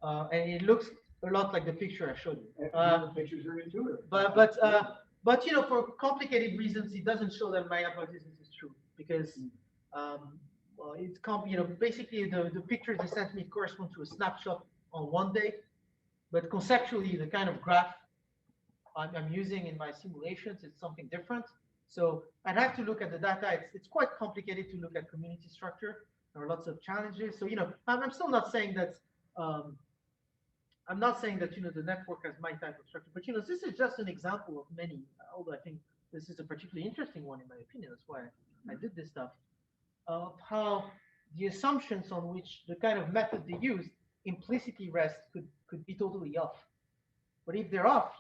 and it looks a lot like the picture I showed you. The pictures are intuitive. But for complicated reasons, it doesn't show that my hypothesis is true because well, basically the pictures they sent me correspond to a snapshot on one day, but conceptually the kind of graph I'm using in my simulations is something different. So I'd have to look at the data. It's quite complicated to look at community structure. There are lots of challenges. So I'm still not saying that. I'm not saying that the network has my type of structure, but this is just an example of many. Although I think this is a particularly interesting one in my opinion. That's why I did this stuff. Of how the assumptions on which the kind of method they use implicitly rest could be totally off. But if they're off,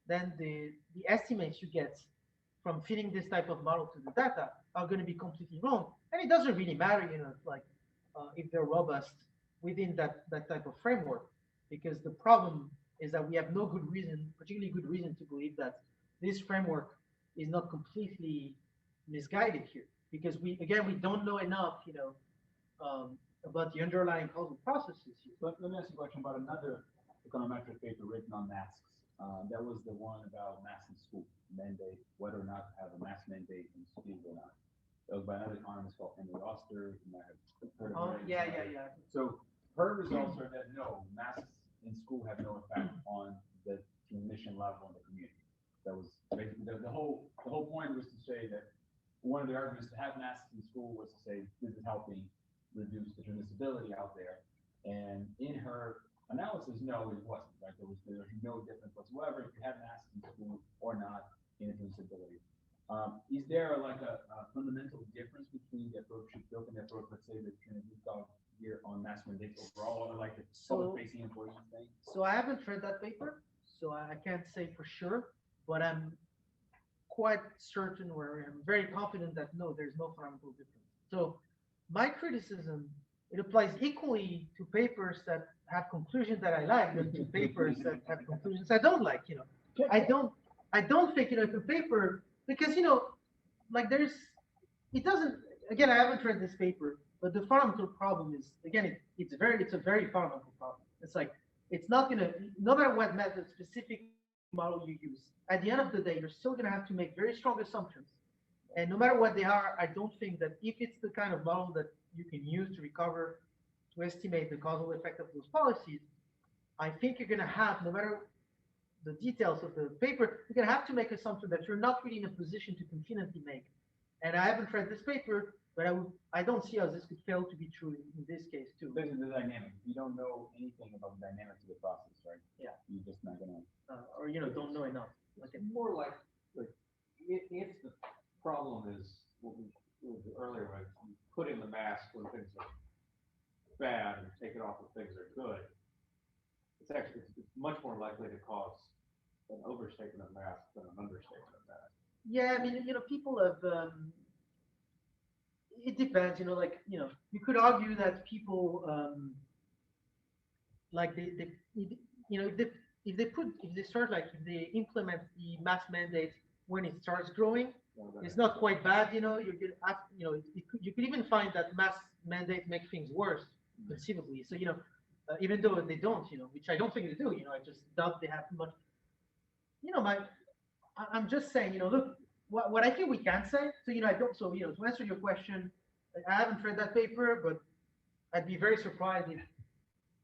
then the estimates you get from fitting this type of model to the data are going to be completely wrong. And it doesn't really matter, if they're robust within that type of framework, because the problem is that we have no good reason, particularly good reason to believe that this framework is not completely misguided here, because we don't know enough, about the underlying causal processes here. Let me ask you a question about another econometric paper written on masks. That was the one about masks in school, mandate, whether or not to have a mask mandate in school or not. That was by another economist called Emily Oster. You might have heard of her. Yeah. So her results are that no, masks in school have no effect on the transmission level in the community. That was basically the whole point was to say that one of the arguments to have masks in school was to say this is helping reduce the transmissibility out there. And in her analysis, no, it wasn't. Right? There was no difference whatsoever if you had masks in school or not in transmissibility. Is there a fundamental difference between the approach you took and the approach, let's say, that you thought here on mask mandates overall, or like the public-facing employees thing? So I haven't read that paper, so I can't say for sure, but I'm quite certain, where I'm very confident that no, there's no fundamental difference. So my criticism, it applies equally to papers that have conclusions that I like than to papers that have conclusions I don't like. I don't think if a paper, because it doesn't. Again, I haven't read this paper, but the fundamental problem is, again, it's a very fundamental problem. It's like it's not gonna, no matter what method specific model you use, at the end of the day, you're still gonna have to make very strong assumptions. And no matter what they are, I don't think that if it's the kind of model that you can use to estimate the causal effect of those policies, I think you're gonna have, no matter the details of the paper, you're gonna have to make assumptions that you're not really in a position to confidently make. And I haven't read this paper, but I don't see how this could fail to be true in this case too. This is the dynamic. You don't know anything about the dynamics of the process, right? Yeah. You're just not gonna. Or don't know enough. It's more like if the problem is what we earlier, right? You put in the mask when things are bad and take it off when things are good. It's much more likely to cause an overstatement of mask than an understatement of mask. Yeah, I mean, people have. It depends, you could argue that people, if they implement the mask mandate when it starts growing, it's not quite bad, you could even find that mask mandate make things worse, conceivably. So, even though they don't, which I don't think they do, I just doubt they have much, I'm just saying, look, what I think we can say, to answer your question, I haven't read that paper, but I'd be very surprised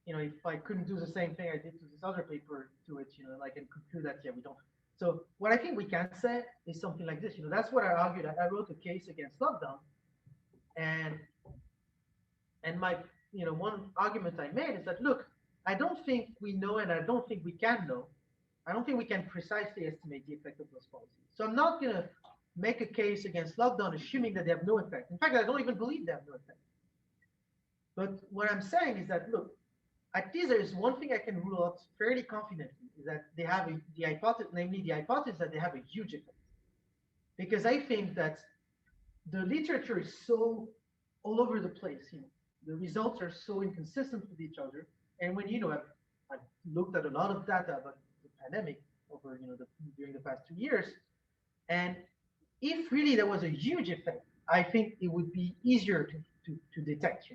if I couldn't do the same thing I did to this other paper to it, and conclude that, yeah, we don't. So what I think we can say is something like this, that's what I argued. I wrote a case against lockdown, and my, one argument I made is that, look, I don't think we know, and I don't think we can know. I don't think we can precisely estimate the effect of those policies. So I'm not going to make a case against lockdown assuming that they have no effect. In fact, I don't even believe they have no effect. But what I'm saying is that, look, at least there is one thing I can rule out fairly confidently, is that they have the hypothesis that they have a huge effect. Because I think that the literature is so all over the place. The results are so inconsistent with each other. And when, I've looked at a lot of data about the pandemic, over during the past 2 years. And if really there was a huge effect, I think it would be easier to detect.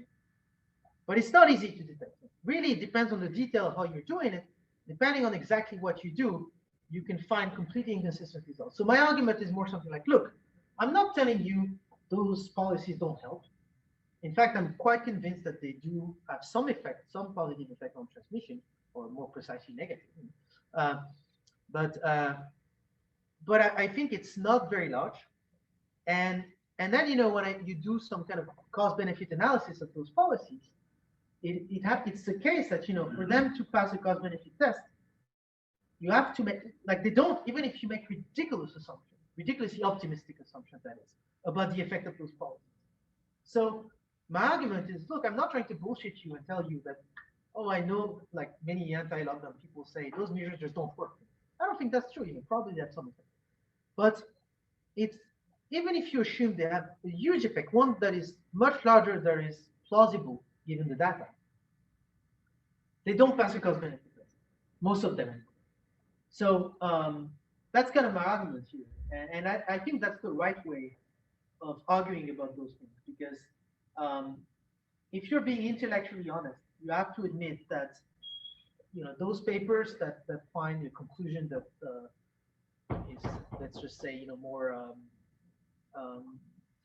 But it's not easy to detect. Really, it depends on the detail of how you're doing it. Depending on exactly what you do, you can find completely inconsistent results. So my argument is more something like, look, I'm not telling you those policies don't help. In fact, I'm quite convinced that they do have some effect, some positive effect on transmission, or more precisely negative. But I think it's not very large. And then when you do some kind of cost-benefit analysis of those policies, it's the case that for them to pass a cost-benefit test, you have to make, like, they don't, even if you make ridiculously optimistic assumptions, that is, about the effect of those policies. So my argument is, look, I'm not trying to bullshit you and tell you that, oh, I know, like many anti-lockdown people say, those measures just don't work. I don't think that's true. Probably they have some effect. But it's, even if you assume they have a huge effect, one that is much larger than is plausible given the data, they don't pass a cost-benefit test. Most of them. So that's kind of my argument here. And I think that's the right way of arguing about those things, because if you're being intellectually honest, you have to admit that those papers that find a conclusion that is, let's just say, more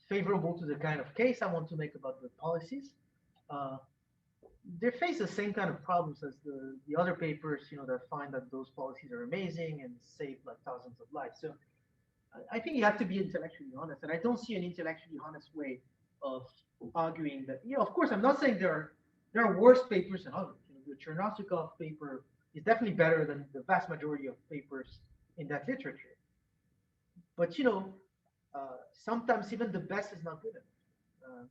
favorable to the kind of case I want to make about the policies, they face the same kind of problems as the other papers, that find that those policies are amazing and save like thousands of lives. So I think you have to be intellectually honest, and I don't see an intellectually honest way of arguing that. Of course, I'm not saying there are worse papers than others. The Chernobyl paper is definitely better than the vast majority of papers in that literature. But sometimes even the best is not good enough.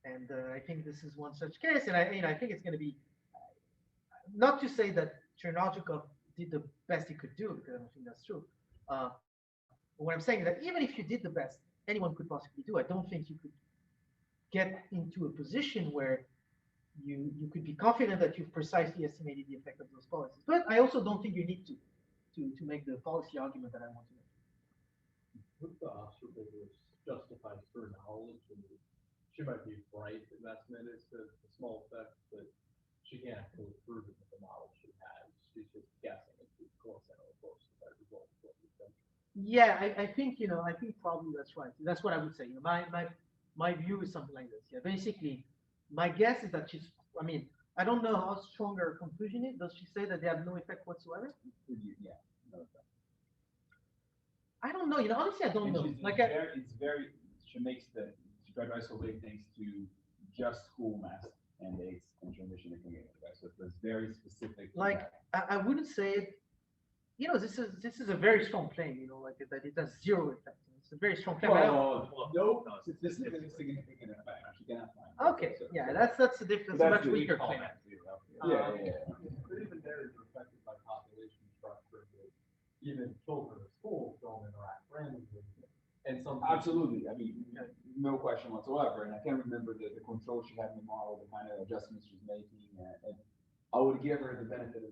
And I think this is one such case, and I think it's going to be, not to say that Chernobyl did the best he could do, because I don't think that's true. But what I'm saying is that even if you did the best anyone could possibly do, I don't think you could get into a position where you could be confident that you've precisely estimated the effect of those policies. But I also don't think you need to make the policy argument that I want to make. With the observator justified for knowledge, and she might be right in estimate as to the small effect, but she can't actually prove it with the model she has. She's just guessing if it's close or close to that result. Yeah, I think I think probably that's right. That's what I would say. My view is something like this. Yeah, basically, my guess is that she's. I mean, I don't know how strong her conclusion is. Does she say that they have no effect whatsoever? Yeah, no effect. I don't know. Honestly, I don't know. She tries to isolate things to just school mass mandates and transmission in community. Right? So it's very specific. Like I wouldn't say it. This is a very strong claim. Like that it has zero effect. It's a very strong claim. No statistically significant effect. She cannot find. Okay, yeah, that's a different, a much weaker claim. Yeah. But even there is affected by population structure. That even children at school don't interact randomly. And some absolutely. I mean, no question whatsoever. And I can't remember the control she had in the model, the kind of adjustments she's making, and I would give her the benefit of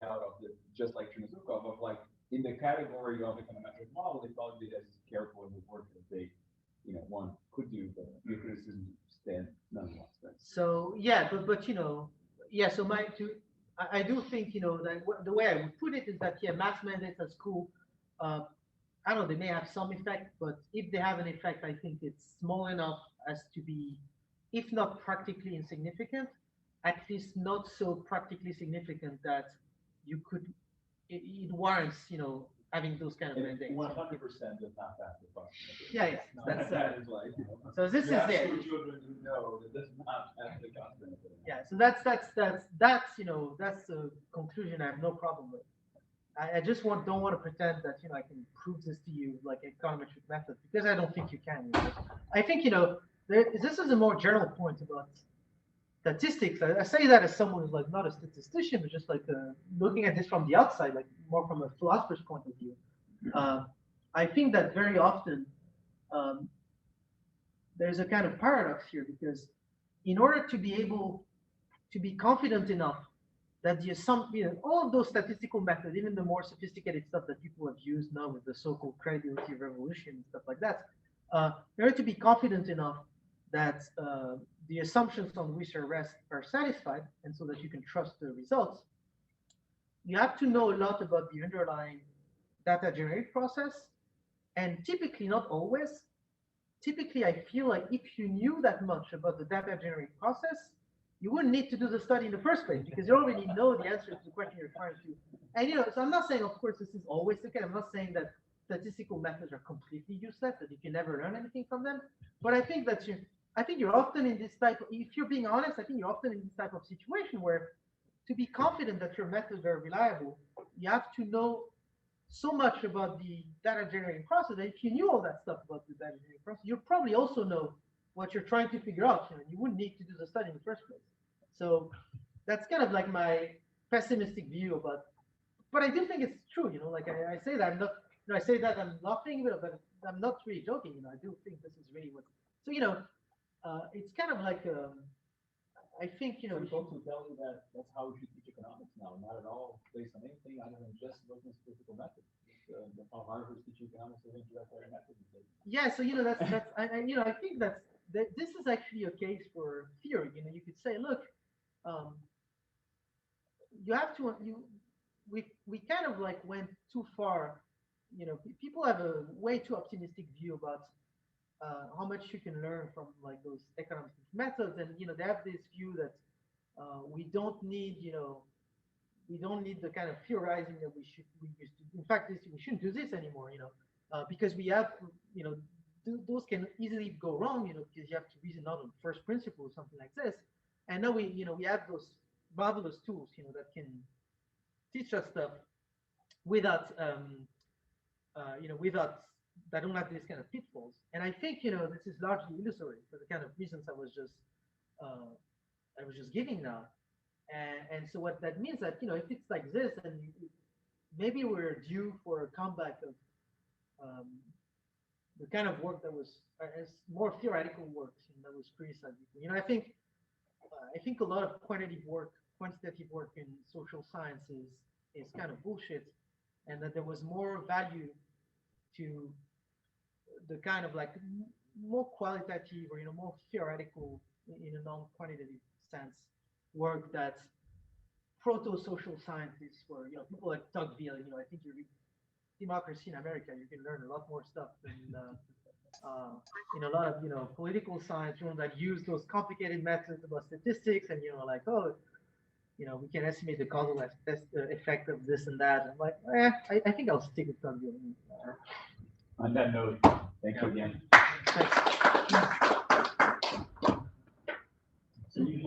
out of the, just like Trinazukov, of like in the category of econometric model, they probably did as careful in the work that they, one could do, but the criticism stand nonetheless. Right? So yeah, but yeah. So I do think that the way I would put it is that mass mandates at school, I don't know, they may have some effect, but if they have an effect, I think it's small enough as to be, if not practically insignificant, at least not so practically significant that you could, it warrants, having those kind of mandates. 100% does not pass the question. Yeah. That is like. So this is it. Children who know that does not pass the cost benefit. Yeah. So that's the conclusion I have no problem with. I just don't want to pretend that I can prove this to you like econometric method, because I don't think you can. I think this is a more general point about statistics. I say that as someone who's like not a statistician, but just like looking at this from the outside, like more from a philosopher's point of view. I think that very often there's a kind of paradox here, because in order to be able to be confident enough that all of those statistical methods, even the more sophisticated stuff that people have used now with the so-called credibility revolution and stuff like that, in order to be confident enough that the assumptions on which are rest are satisfied, and so that you can trust the results, you have to know a lot about the underlying data generated process. And typically, not always, typically I feel like if you knew that much about the data generated process, you wouldn't need to do the study in the first place, because you already know the answer to the question you're trying to. And so I'm not saying, of course, this is always the case. I'm not saying that statistical methods are completely useless, that you can never learn anything from them. But I think that you're often in this type of, if you're being honest, I think you're often in this type of situation where, to be confident that your methods are reliable, you have to know so much about the data generating process that if you knew all that stuff about the data generating process, you probably also know what you're trying to figure out. You wouldn't need to do the study in the first place. So that's kind of like my pessimistic view about. But I do think it's true. Like I say that I'm not. I say that I'm laughing, but I'm not really joking. I do think this is really what. So it's kind of like I think So folks will tell you that that's how we should teach economics now, not at all based on anything other than just looking at statistical methods. How Harvard's teaching economics is indirect methods. Yeah, so that's I think that this is actually a case for theory. You could say, look, you have to we kind of like went too far. People have a way too optimistic view about how much you can learn from like those economic methods, and they have this view that we don't need the kind of theorizing that we used to. In fact, we shouldn't do this anymore, because we have those can easily go wrong, because you have to reason out on first principle or something like this. And now we have those marvelous tools, that can teach us stuff without without that don't have these kind of pitfalls. And I think this is largely illusory for the kind of reasons I was just giving now. And so what that means that if it's like this, then maybe we're due for a comeback of the kind of work that was more theoretical work that was criticized. I think a lot of quantitative work in social sciences is kind of bullshit, and that there was more value to the kind of like more qualitative or more theoretical in a non-quantitative sense work that proto-social scientists were, people like Tocqueville. I think you read Democracy in America, you can learn a lot more stuff than in a lot of political science that use those complicated methods about statistics, and like, oh, we can estimate the causal effect of this and that. I'm like, I think I'll stick with Tocqueville. On that note, thank you again. Thanks. So you